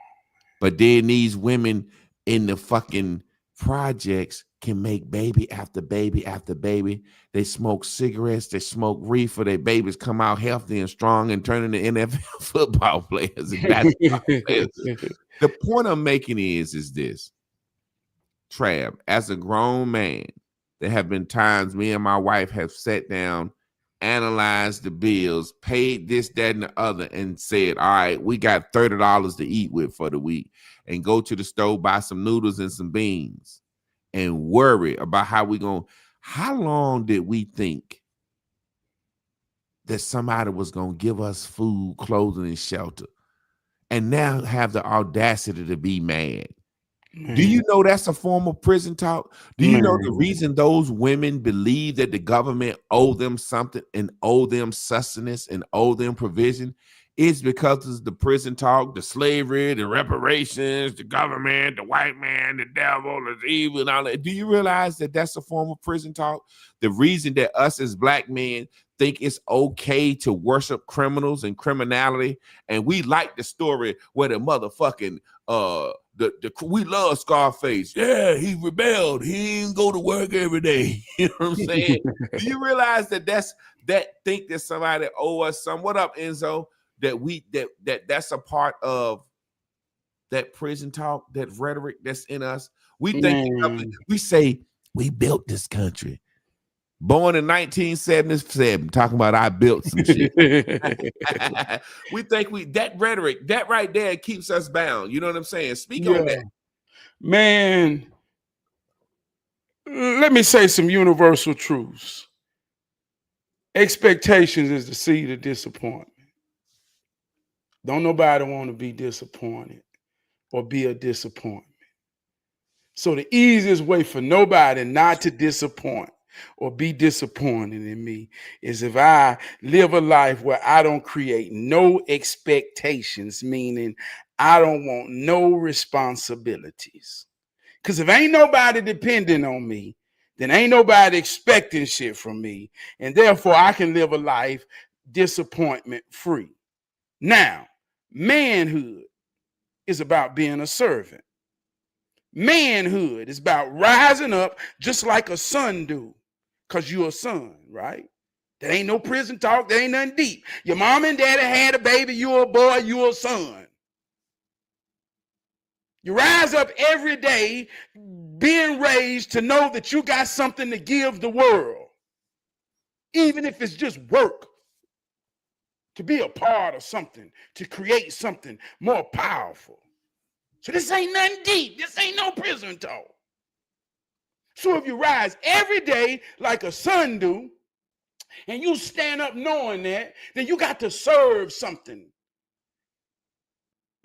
But then these women in the fucking projects can make baby after baby after baby. They smoke cigarettes, they smoke reefer, their babies come out healthy and strong and turn into NFL football players and basketball players. The point I'm making is this. Trab, as a grown man, there have been times me and my wife have sat down, analyzed the bills, paid this, that, and the other, and said, all right, we got $30 to eat with for the week, and go to the store, buy some noodles and some beans, and worry about how long did we think that somebody was going to give us food, clothing, and shelter, and now have the audacity to be mad? Do you know that's a form of prison talk? Do you know the reason those women believe that the government owe them something and owe them sustenance and owe them provision? It's because of the prison talk, the slavery, the reparations, the government, the white man, the devil, the evil, and all that. Do you realize that that's a form of prison talk? The reason that us as black men think it's okay to worship criminals and criminality, and we like the story where the motherfucking we love Scarface. Yeah, he rebelled. He didn't go to work every day. You know what I'm saying? Do you realize that think that somebody owe us some? What up, Enzo? That's a part of that prison talk, that rhetoric that's in us. We think we say we built this country. Born in 1977, talking about I built some shit. We think that rhetoric, that right there keeps us bound. You know what I'm saying? Speak on that. Man, let me say some universal truths. Expectations is the seed of disappointment. Don't nobody want to be disappointed or be a disappointment. So the easiest way for nobody not to disappoint or be disappointed in me is if I live a life where I don't create no expectations, meaning I don't want no responsibilities. Because if ain't nobody depending on me, then ain't nobody expecting shit from me. And therefore, I can live a life disappointment free. Now, manhood is about being a servant. Manhood is about rising up just like a son do, because you're a son, right? That ain't no prison talk. That ain't nothing deep. Your mom and daddy had a baby. You're a boy. You're a son. You rise up every day being raised to know that you got something to give the world, even if it's just work, to be a part of something, to create something more powerful. So this ain't nothing deep. This ain't no prison talk. So if you rise every day like a son do, and you stand up knowing that, then you got to serve something.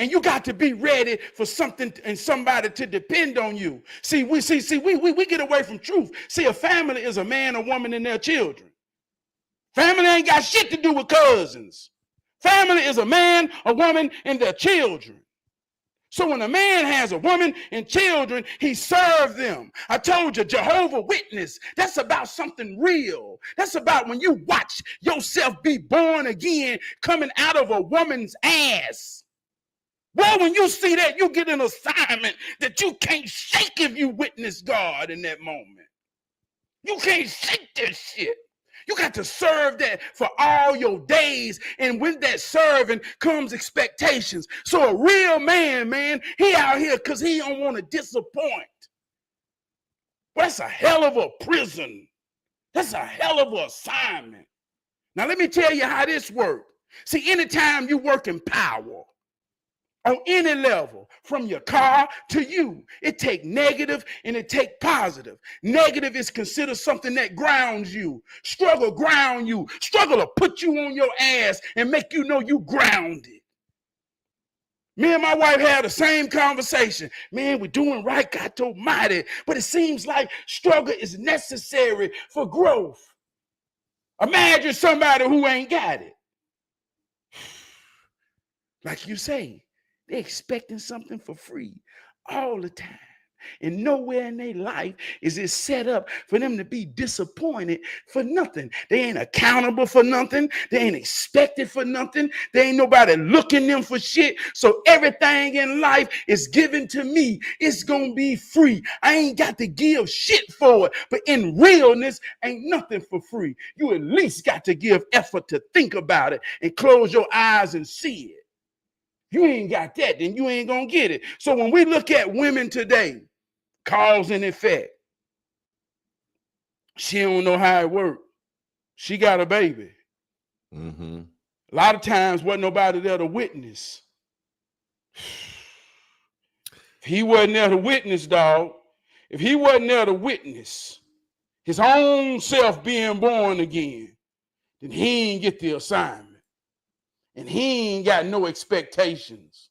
And you got to be ready for something and somebody to depend on you. See, we get away from truth. See, a family is a man, a woman, and their children. Family ain't got shit to do with cousins. Family is a man, a woman, and their children. So when a man has a woman and children, he serves them. I told you, Jehovah Witness, that's about something real. That's about when you watch yourself be born again coming out of a woman's ass. Boy, when you see that, you get an assignment that you can't shake if you witness God in that moment. You can't shake that shit. You got to serve that for all your days. And with that serving comes expectations. So a real man, he out here because he don't want to disappoint. Well, that's a hell of a prison. That's a hell of an assignment. Now, let me tell you how this works. See, anytime you work in power, on any level, from your car to you, it take negative and it take positive. Negative is considered something that grounds you. Struggle ground you. Struggle to put you on your ass and make you know you grounded. Me and my wife had the same conversation. Man, we're doing right, God almighty. But it seems like struggle is necessary for growth. Imagine somebody who ain't got it. Like you say, they're expecting something for free all the time. And nowhere in their life is it set up for them to be disappointed for nothing. They ain't accountable for nothing. They ain't expected for nothing. There ain't nobody looking them for shit. So everything in life is given to me. It's going to be free. I ain't got to give shit for it. But in realness, ain't nothing for free. You at least got to give effort to think about it and close your eyes and see it. You ain't got that, then you ain't going to get it. So when we look at women today, cause and effect, she don't know how it works. She got a baby. Mm-hmm. A lot of times wasn't nobody there to witness. If he wasn't there to witness, dog, if he wasn't there to witness his own self being born again, then he ain't get the assignment. And he ain't got no expectations.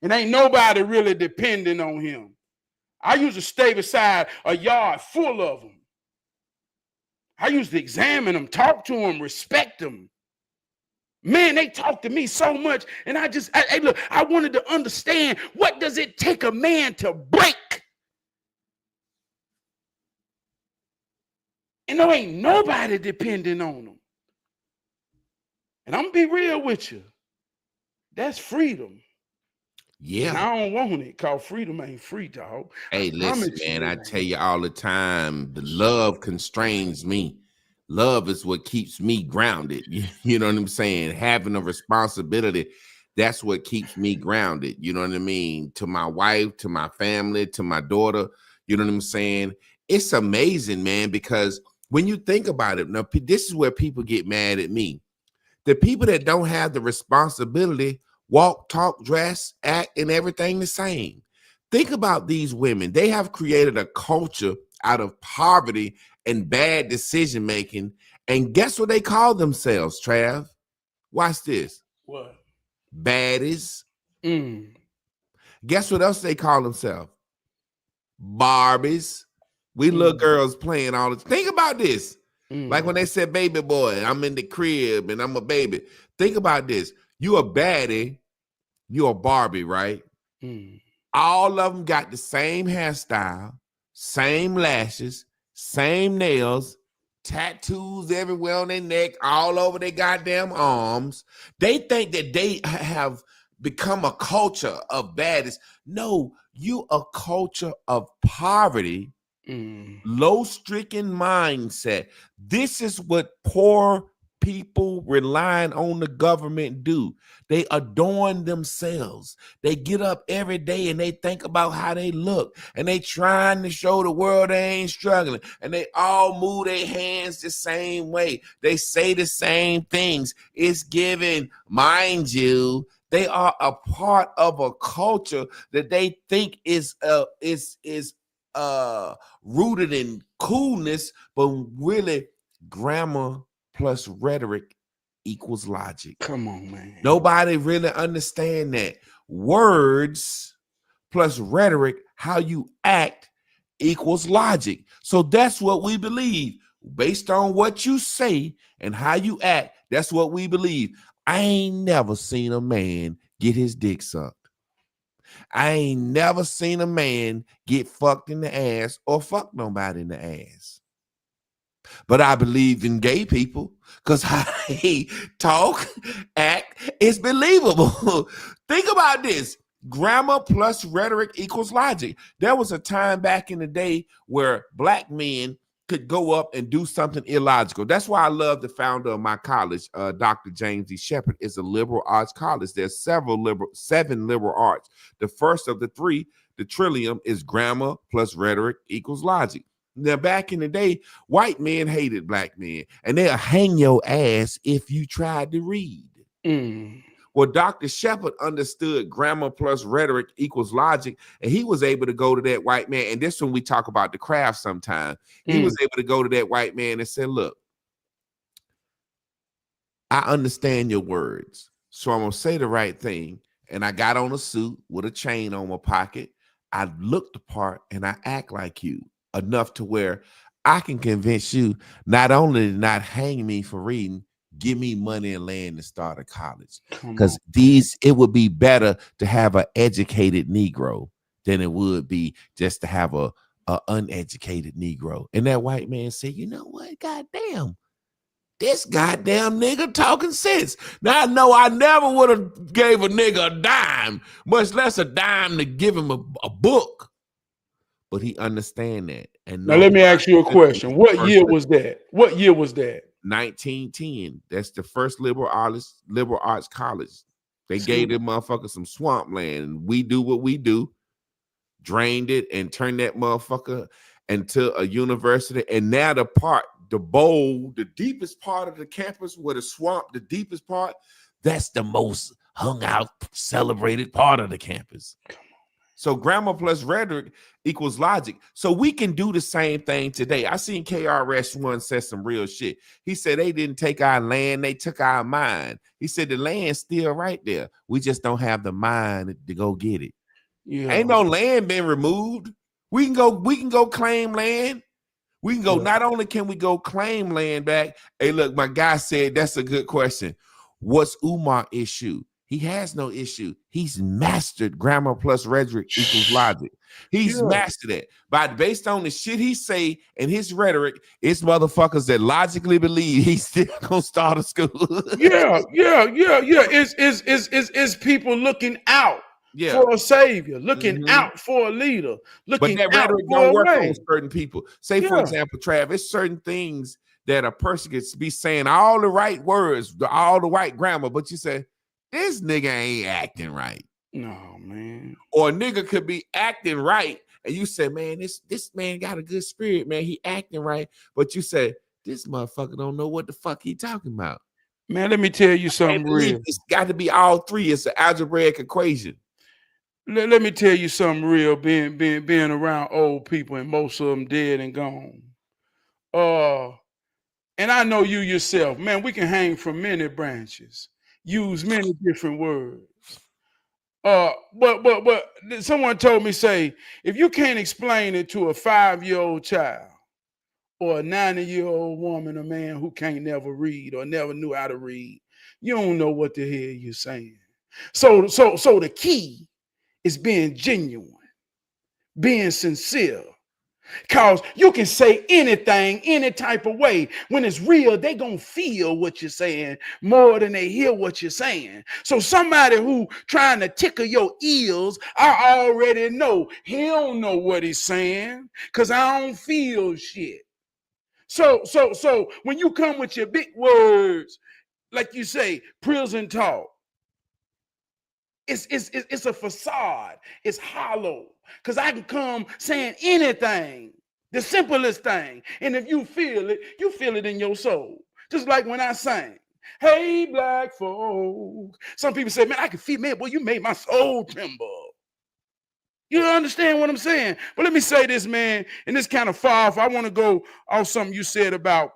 And ain't nobody really depending on him. I used to stay beside a yard full of them. I used to examine them, talk to them, respect them. Man, they talk to me so much. And I wanted to understand, what does it take a man to break? And there ain't nobody depending on them. And I'm going to be real with you. That's freedom. Yeah. And I don't want it because freedom ain't free, dog. Hey, listen, man, I tell you all the time, the love constrains me. Love is what keeps me grounded. You know what I'm saying? Having a responsibility, that's what keeps me grounded. You know what I mean? To my wife, to my family, to my daughter. You know what I'm saying? It's amazing, man, because when you think about it, now this is where people get mad at me. The people that don't have the responsibility walk, talk, dress, act, and everything the same. Think about these women. They have created a culture out of poverty and bad decision making. And guess what they call themselves, Trav? Watch this. What? Baddies. Guess what else they call themselves? Barbies. We little girls playing all the. Think about this. Like when they said baby boy, I'm in the crib and I'm a baby. Think about this. You a baddie, you a Barbie, right? All of them got the same hairstyle, same lashes, same nails, tattoos everywhere on their neck, all over their goddamn arms. They think that they have become a culture of baddies. No, you a culture of poverty. Low-stricken mindset. This is what poor people relying on the government do. They adorn themselves. They get up every day and they think about how they look, and they trying to show the world they ain't struggling, and they all move their hands the same way. They say the same things. It's given, mind you, they are a part of a culture that they think is rooted in coolness, but really grammar plus rhetoric equals logic. Come on, man. Nobody really understand that. Words plus rhetoric, how you act, equals logic. So that's what we believe. Based on what you say and how you act, that's what we believe. I ain't never seen a man get his dick sucked. I ain't never seen a man get fucked in the ass or fuck nobody in the ass. But I believe in gay people because how they talk, act is believable. Think about this. Grammar plus rhetoric equals logic. There was a time back in the day where black men could go up and do something illogical. That's why I love the founder of my college, Dr. James E. Shepard, is a liberal arts college. There's seven liberal arts. The first of the three, the trillium, is grammar plus rhetoric equals logic. Now, back in the day, white men hated black men, and they'll hang your ass if you tried to read. Well, Dr. Shepard understood grammar plus rhetoric equals logic, and he was able to go to that white man. And this when we talk about the craft sometime, he was able to go to that white man and say, look, I understand your words, so I'm going to say the right thing. And I got on a suit with a chain on my pocket. I look the part and I act like you enough to where I can convince you not only to not hang me for reading, give me money and land to start a college. Because it would be better to have an educated Negro than it would be just to have a uneducated Negro. And that white man said, you know what? Goddamn, this goddamn nigga talking sense. Now I know I never would have gave a nigga a dime, much less a dime to give him a book. But he understand that. And now let me ask you a question. What year was that? 1910. That's the first liberal arts college. They gave them motherfucker some swampland. And we do what we do, drained it and turned that motherfucker into a university. And now the bowl, the deepest part of the campus where the swamp, the deepest part, that's the most hung out, celebrated part of the campus. So grammar plus rhetoric equals logic. So we can do the same thing today. I seen KRS-One say some real shit. He said they didn't take our land, they took our mind. He said the land's still right there. We just don't have the mind to go get it. Yeah. Ain't no land been removed. We can go claim land. We can go, not only can we go claim land back. Hey, look, my guy said that's a good question. What's Umar's issue? He has no issue. He's mastered grammar plus rhetoric equals logic. He's mastered it. But based on the shit he say and his rhetoric, it's motherfuckers that logically believe he's still gonna start a school. Yeah. It's people looking out for a savior, looking out for a leader, looking out for a way. But that rhetoric don't work on certain people. Say, for example, Trav, it's certain things that a person could be saying all the right words, all the right grammar, but you say, this nigga ain't acting right. No, man. Or a nigga could be acting right, and you say, man, this man got a good spirit, man. He acting right. But you say, this motherfucker don't know what the fuck he talking about. Man, let me tell you something real. It's got to be all three. It's an algebraic equation. Let me tell you something real, being around old people, and most of them dead and gone. And I know you yourself, man, we can hang from many branches. Use many different words. But someone told me, say, if you can't explain it to a 5-year-old child or a 90-year-old woman or man who can't never read or never knew how to read, you don't know what the hell you're saying. So the key is being genuine, being sincere. Because you can say anything, any type of way. When it's real, they gonna feel what you're saying more than they hear what you're saying. So somebody who trying to tickle your ears, I already know he don't know what he's saying because I don't feel shit. So when you come with your big words, like you say, prison talk, it's a facade. It's hollow. Because I can come saying anything, the simplest thing. And if you feel it in your soul. Just like when I sang, hey, black folk. Some people say, man, I can feel, man, boy, you made my soul tremble. You understand what I'm saying? But let me say this, man, and this kind of far off. I want to go off something you said about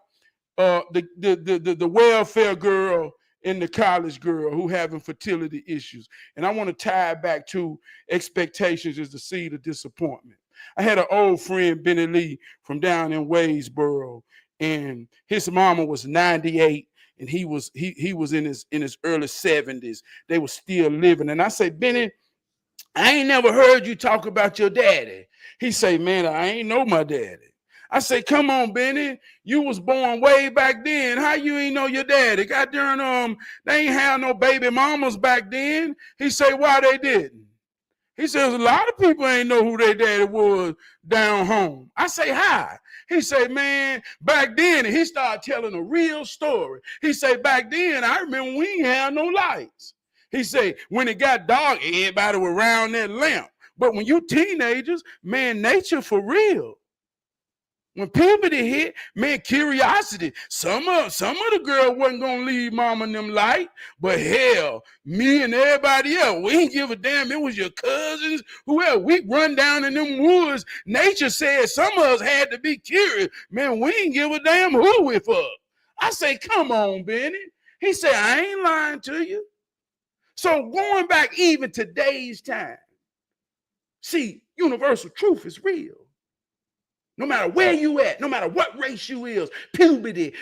the welfare girl and the college girl who having fertility issues. And I want to tie it back to expectations is the seed of disappointment. I had an old friend, Benny Lee, from down in Waysboro, and his mama was 98, and he was in his early 70s. They were still living. And I say, Benny, I ain't never heard you talk about your daddy. He say, man, I ain't know my daddy. I say, come on, Benny. You was born way back then. How you ain't know your daddy? Goddamn, they ain't have no baby mamas back then. He say, why they didn't? He says, a lot of people ain't know who their daddy was down home. I say, hi. He say, man, back then, and he started telling a real story. He say, back then, I remember we ain't had no lights. He say, when it got dark, everybody was around that lamp. But when you teenagers, man, nature for real. When puberty hit, man, curiosity. Some of the girls wasn't gonna leave mama and them light, but hell, me and everybody else, we didn't give a damn. It was your cousins, whoever. We run down in them woods. Nature said some of us had to be curious. Man, we didn't give a damn who we fuck. I say, come on, Benny. He said, I ain't lying to you. So going back even today's time, see, universal truth is real. No matter where you at, no matter what race you is, puberty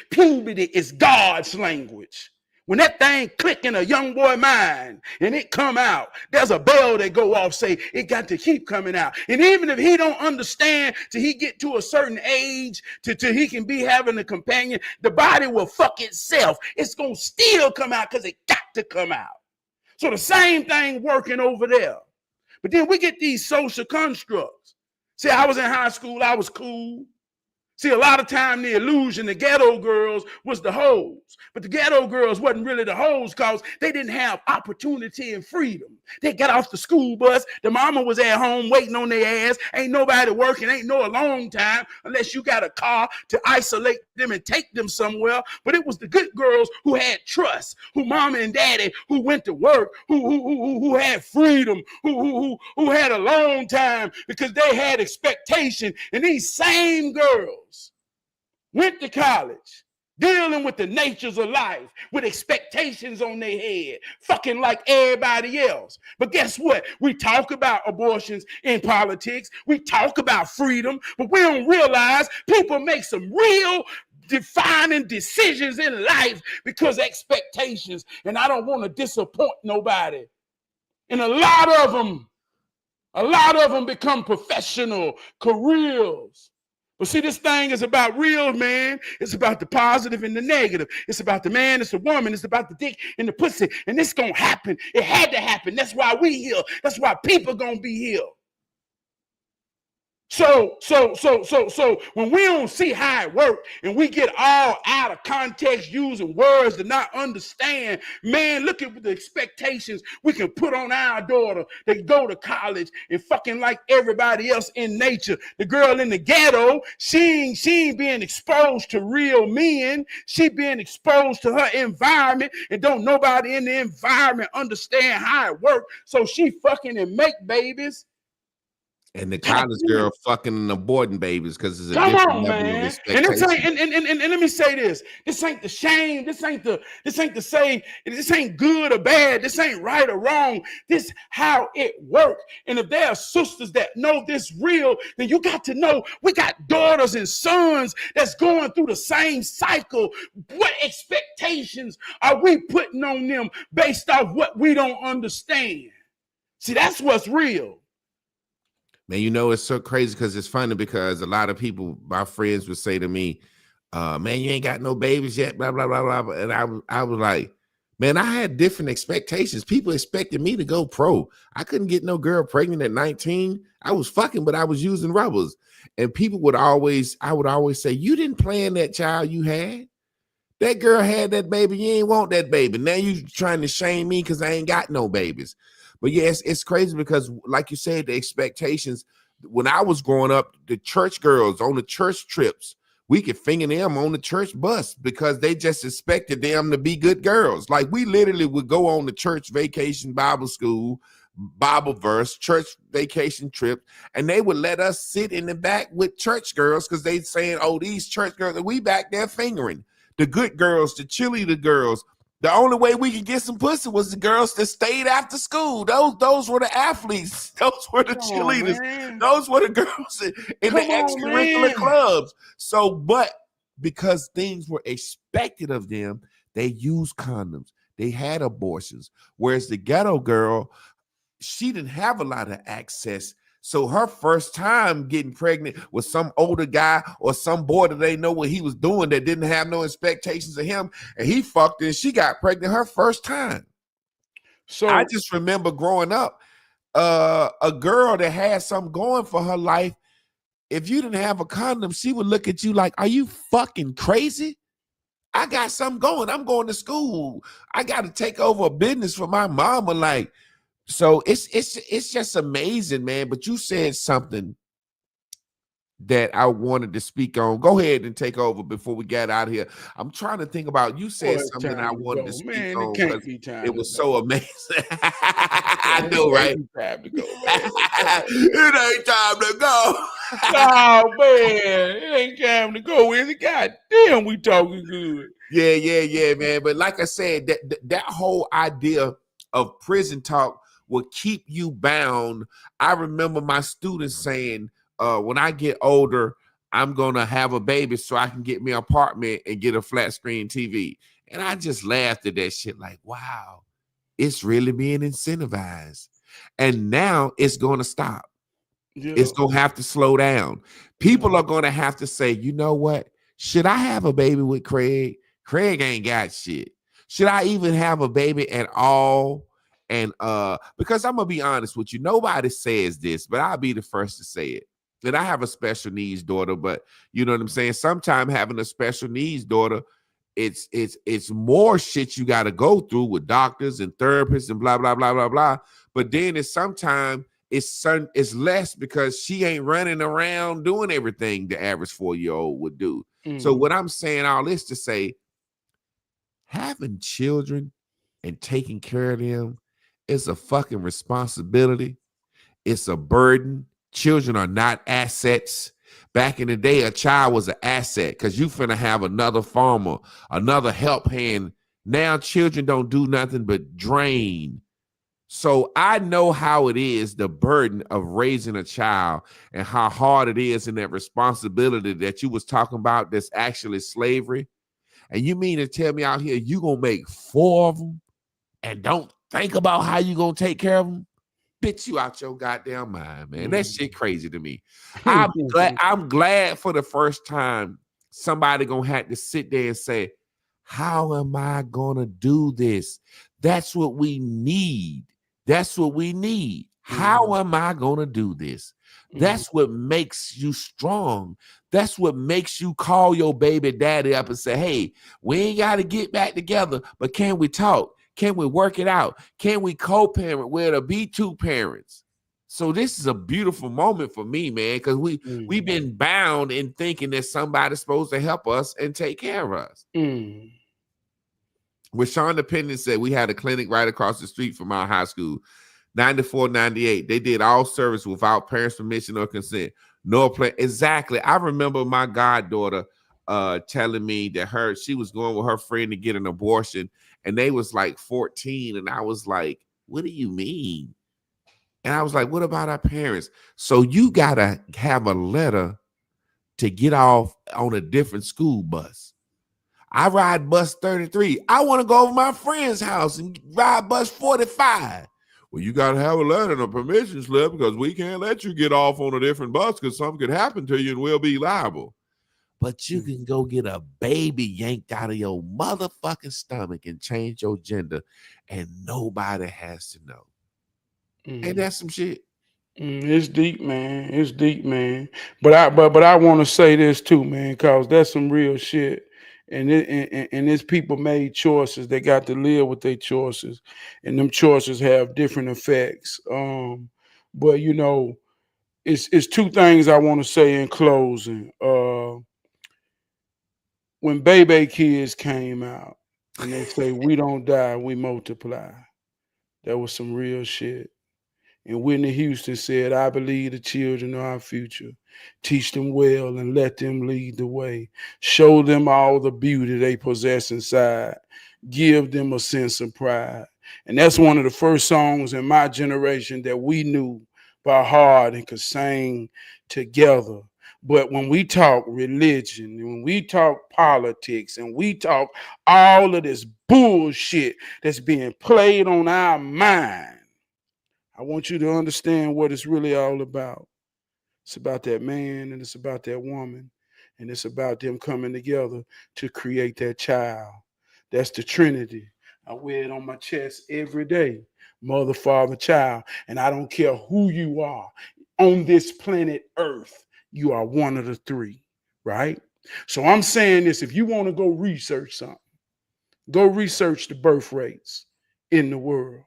is God's language. When that thing click in a young boy mind and it come out, there's a bell that go off, say it got to keep coming out. And even if he don't understand till he get to a certain age, till he can be having a companion, the body will fuck itself. It's going to still come out because it got to come out. So the same thing working over there. But then we get these social constructs. See, I was in high school, I was cool. See, a lot of time the illusion, the ghetto girls was the hoes. But the ghetto girls wasn't really the hoes because they didn't have opportunity and freedom. They got off the school bus. The mama was at home waiting on their ass. Ain't nobody working. Ain't no alone time unless you got a car to isolate them and take them somewhere. But it was the good girls who had trust, who mama and daddy, who went to work, who had freedom, who had a long time because they had expectation. And these same girls went to college, dealing with the natures of life, with expectations on their head, fucking like everybody else. But guess what? We talk about abortions in politics. We talk about freedom, but we don't realize people make some real defining decisions in life because expectations. And I don't want to disappoint nobody. And a lot of them become professional careers. But see, this thing is about real, man. It's about the positive and the negative. It's about the man, it's the woman, it's about the dick and the pussy. And this gonna happen. It had to happen. That's why we here. That's why people gonna be here. So when we don't see how it works and we get all out of context using words to not understand, man, look at the expectations we can put on our daughter that go to college and fucking like everybody else in nature. The girl in the ghetto, she ain't being exposed to real men. She being exposed to her environment and don't nobody in the environment understand how it works. So she fucking and make babies. And the college girl fucking and aborting babies because it's a Come different on, level man. of expectation. And let me say this. This ain't the shame. This ain't the say, this ain't good or bad. This ain't right or wrong. This how it works. And if there are sisters that know this real, then you got to know we got daughters and sons that's going through the same cycle. What expectations are we putting on them based off what we don't understand? See, that's what's real. Man, you know, it's so crazy because it's funny because a lot of people, my friends would say to me, man, you ain't got no babies yet, blah, blah, blah, blah. And I was like, man, I had different expectations. People expected me to go pro. I couldn't get no girl pregnant at 19. I was fucking, but I was using rubbers. And people I would always say, you didn't plan that child you had. That girl had that baby. You ain't want that baby. Now you trying to shame me because I ain't got no babies. But yes, it's crazy because, like you said, the expectations. When I was growing up, the church girls on the church trips, we could finger them on the church bus because they just expected them to be good girls. Like we literally would go on the church vacation Bible school, Bible verse, church vacation trip, and they would let us sit in the back with church girls because they saying, oh, these church girls, and we back there fingering the good girls, the cheerleader girls. The only way we could get some pussy was the girls that stayed after school. Those were the athletes. Those were the cheerleaders. Those were the girls in the extracurricular clubs. So, but because things were expected of them, they used condoms. They had abortions. Whereas the ghetto girl, she didn't have a lot of access. So her first time getting pregnant was some older guy or some boy that they know what he was doing that didn't have no expectations of him. And he fucked her and she got pregnant her first time. So I just remember growing up, a girl that had something going for her life, if you didn't have a condom, she would look at you like, are you fucking crazy? I got something going. I'm going to school. I got to take over a business for my mama. Like, so it's just amazing, man. But you said something that I wanted to speak on. Go ahead and take over before we get out of here. I'm trying to think about, you Oh, said it's something I time to wanted to go. speak Man, it on can't because be time it to was so go. amazing. I Man, know, it right? ain't time to go, man. It ain't time to go. Oh man, it ain't time to go, is it? God damn, we talking good. Yeah, man. But like I said, that whole idea of prison talk will keep you bound. I remember my students saying, when I get older, I'm gonna have a baby so I can get me an apartment and get a flat screen TV. And I just laughed at that shit, like, wow, it's really being incentivized. And now it's gonna stop. It's Yeah, going to have to slow down. yeah. People are going to have to say, you know what? Should I have a baby with Craig? Craig ain't got shit. Should I even have a baby at all? And because I'm gonna be honest with you, nobody says this, but I'll be the first to say it. And I have a special needs daughter, but you know what I'm saying? Sometimes having a special needs daughter, it's more shit you got to go through with doctors and therapists and blah blah blah blah blah. But then it's sometimes it's less because she ain't running around doing everything the average 4-year-old would do. So what I'm saying all this to say, having children and taking care of them is a fucking responsibility. It's a burden. Children are not assets. Back in the day, a child was an asset because you finna have another farmer, another help hand. Now children don't do nothing but drain. So I know how it is, the burden of raising a child and how hard it is and that responsibility that you was talking about that's actually slavery. And you mean to tell me out here you gonna make 4 of them and don't think about how you gonna take care of them? Bitch, you out your goddamn mind, man. That shit crazy to me. I'm glad for the first time somebody gonna have to sit there and say, how am I gonna do this? That's what we need. That's what we need. How am I gonna do this? That's what makes you strong. That's what makes you call your baby daddy up and say, hey, we ain't got to get back together, but can we talk? Can we work it out? Can we co-parent? We're to be 2 parents. So this is a beautiful moment for me, man, because we've been bound in thinking that somebody's supposed to help us and take care of us. Rashawn Dependent said we had a clinic right across the street from our high school, 94, 98. They did all service without parents' permission or consent. No plan. Exactly. I remember my goddaughter telling me that she was going with her friend to get an abortion, and they was like 14, and I was like, what do you mean? And I was like, what about our parents? So you gotta have a letter to get off on a different school bus. I ride bus 33. I want to go over my friend's house and ride bus 45. Well, you got to have a letter and a permission slip because we can't let you get off on a different bus because something could happen to you and we'll be liable. But you can go get a baby yanked out of your motherfucking stomach and change your gender and nobody has to know. Ain't that some shit? It's deep, man. It's deep, man. But I want to say this too, man, cause that's some real shit. And it's people made choices. They got to live with their choices, and them choices have different effects. But it's 2 things I want to say in closing. When Baby Kids came out, and they say we don't die, we multiply. That was some real shit. And Whitney Houston said, I believe the children are our future. Teach them well and let them lead the way. Show them all the beauty they possess inside. Give them a sense of pride. And that's one of the first songs in my generation that we knew by heart and could sing together. But when we talk religion, when we talk politics, and we talk all of this bullshit that's being played on our mind, I want you to understand what it's really all about. It's about that man and it's about that woman. And it's about them coming together to create that child. That's the Trinity. I wear it on my chest every day. mother, father, child. And I don't care who you are on this planet Earth, you are one of the three, right? So I'm saying this, if you want to go research something, go research the birth rates in the world.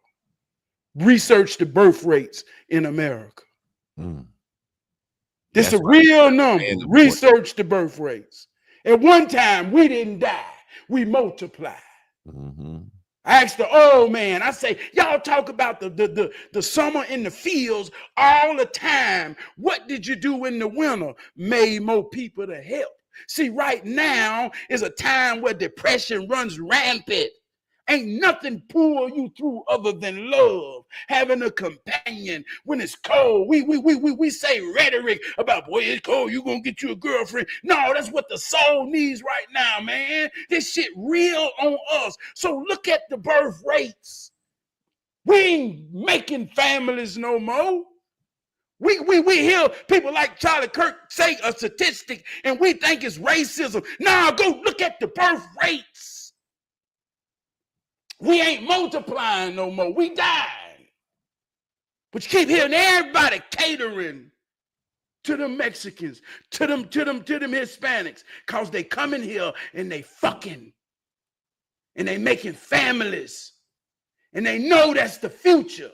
Research the birth rates in America. This is a real number. Research the birth rates. At one time, we didn't die. We multiplied. I asked the old man, I say, y'all talk about the summer in the fields all the time. What did you do in the winter? Made more people to help. See, right now is a time where depression runs rampant. Ain't nothing pull you through other than love, having a companion when it's cold. We say rhetoric about, boy, it's cold, you gonna get you a girlfriend. No, that's what the soul needs right now, man. This shit real on us. So look at the birth rates. We ain't making families no more. We hear people like Charlie Kirk say a statistic and we think it's racism. Now go look at the birth rates. We ain't multiplying no more. We died. But you keep hearing everybody catering to the Mexicans, to them Hispanics, because they come in here and they fucking and they making families. And they know that's the future.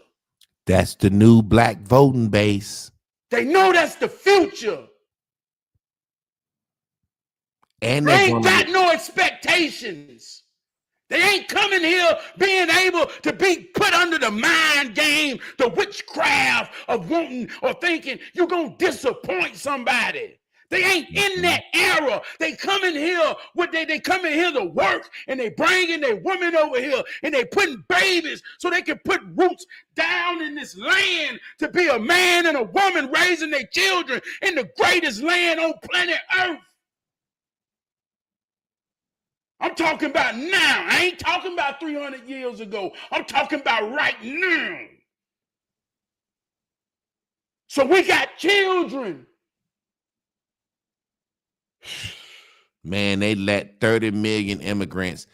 That's the new black voting base. They know that's the future. And they ain't got no expectations. They ain't coming here being able to be put under the mind game, the witchcraft of wanting or thinking you're going to disappoint somebody. They ain't in that era. They come in here they come in here to work, and they bringing their women over here and they putting babies so they can put roots down in this land to be a man and a woman raising their children in the greatest land on planet Earth. I'm talking about now. I ain't talking about 300 years ago. I'm talking about right now. So we got children. Man, they let 30 million immigrants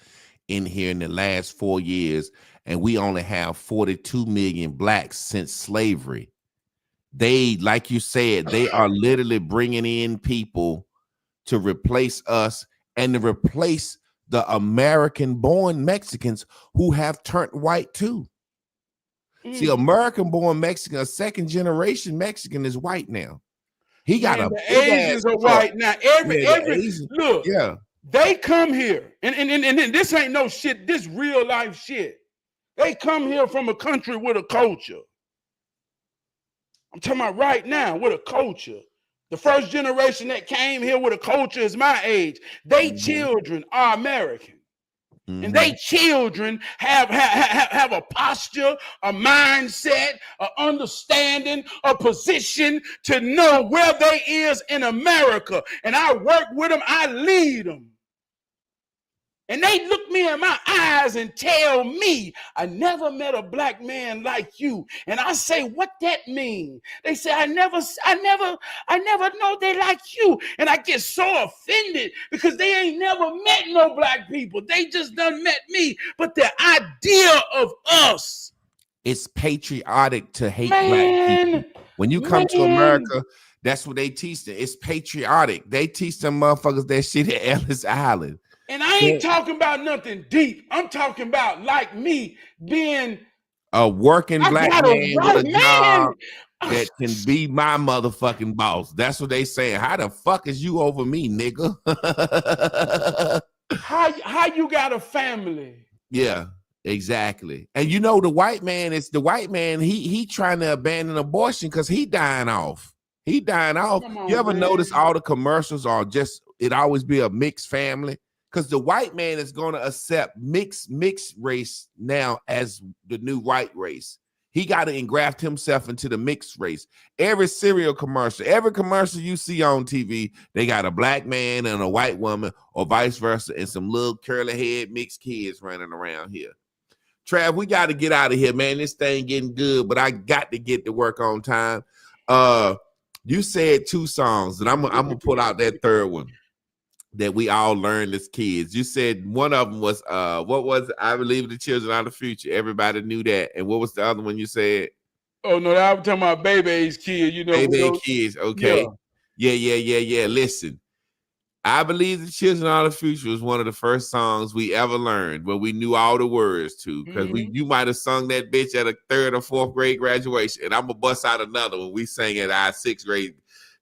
in here in the last 4 years, and we only have 42 million blacks since slavery. They, like you said, they are literally bringing in people to replace us and to replace the American-born Mexicans who have turned white too. See, American-born Mexican, a second-generation Mexican is white now. He got the Asians are white now. Look, they come here, and this ain't no shit. This real life shit. They come here from a country with a culture. I'm talking about right now with a culture. The first generation that came here with a culture is my age. They children are American. And they children have a posture, a mindset, an understanding, a position to know where they is in America. And I work with them, I lead them. And they look me in my eyes and tell me, I never met a black man like you. And I say, what that mean? They say, I never know they like you. And I get so offended because they ain't never met no black people. They just done met me. But the idea of us. It's patriotic to hate black people. When you come to America, that's what they teach them. It's patriotic. They teach them motherfuckers that shit at Ellis Island. And I ain't talking about nothing deep. I'm talking about like me being a working black man with a job that can be my motherfucking boss. That's what they saying. How the fuck is you over me, nigga? How you got a family? Yeah, exactly. And you know the white man, he trying to abandon abortion because he dying off. He dying off. You ever notice all the commercials are just, it always be a mixed family? Because the white man is going to accept mixed race now as the new white race. He got to engraft himself into the mixed race. Every cereal commercial, every commercial you see on TV, they got a black man and a white woman or vice versa and some little curly head mixed kids running around here. Trav, we got to get out of here, man. This thing getting good, but I got to get to work on time. You said 2 songs, and I'm going to pull out that third one. that we all learned as kids? You said one of them was what was it? I believe the children are the future. Everybody knew that. And what was the other one you said? Oh no, I was talking about baby age kids. You know, Baby kids. Okay. Yeah. Listen, I believe the children are the future was one of the first songs we ever learned when we knew all the words to. Because you might have sung that bitch at a 3rd or 4th grade graduation, and I'm gonna bust out another one. We sang at our 6th grade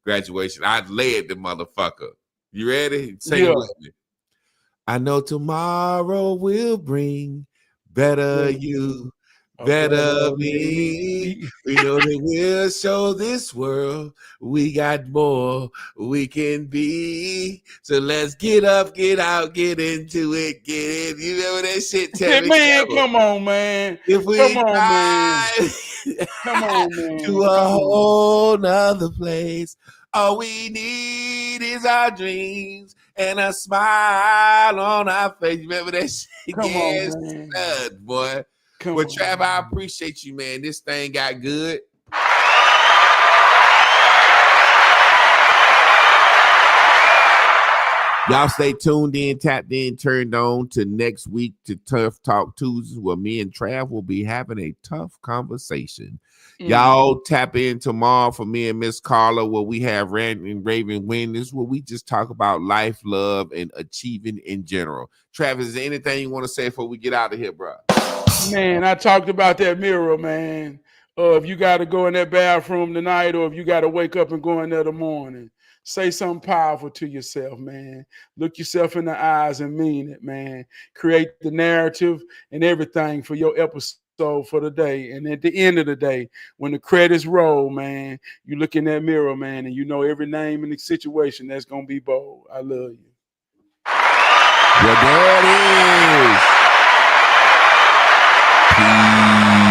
graduation. I led the motherfucker. You ready? Sing it with me. I know tomorrow will bring better you, better me. We know that we'll show this world we got more we can be. So let's get up, get out, get into it, get in. You remember that shit, Terry? Man, come on, man. If we come on, man. To a whole nother place, all we need is our dreams and a smile on our face. Remember that shit? Come on, man. Stud, boy. But Trav, I appreciate you, man. This thing got good. Y'all stay tuned in, tapped in, turned on to next week to Tough Talk Tuesdays, where me and Trav will be having a tough conversation. Y'all tap in tomorrow for me and Miss Carla, where we have Rand and Raven Winners, where we just talk about life, love, and achieving in general. Travis, is there anything you want to say before we get out of here, bro? Man, I talked about that mirror, man. If you got to go in that bathroom tonight, or if you got to wake up and go in there in the morning, say something powerful to yourself, man. Look yourself in the eyes and mean it, man. Create the narrative and everything for your episode for the day. And at the end of the day, when the credits roll, man, you look in that mirror, man, and you know every name in the situation that's going to be bold. I love you. Well, there it is. Peace.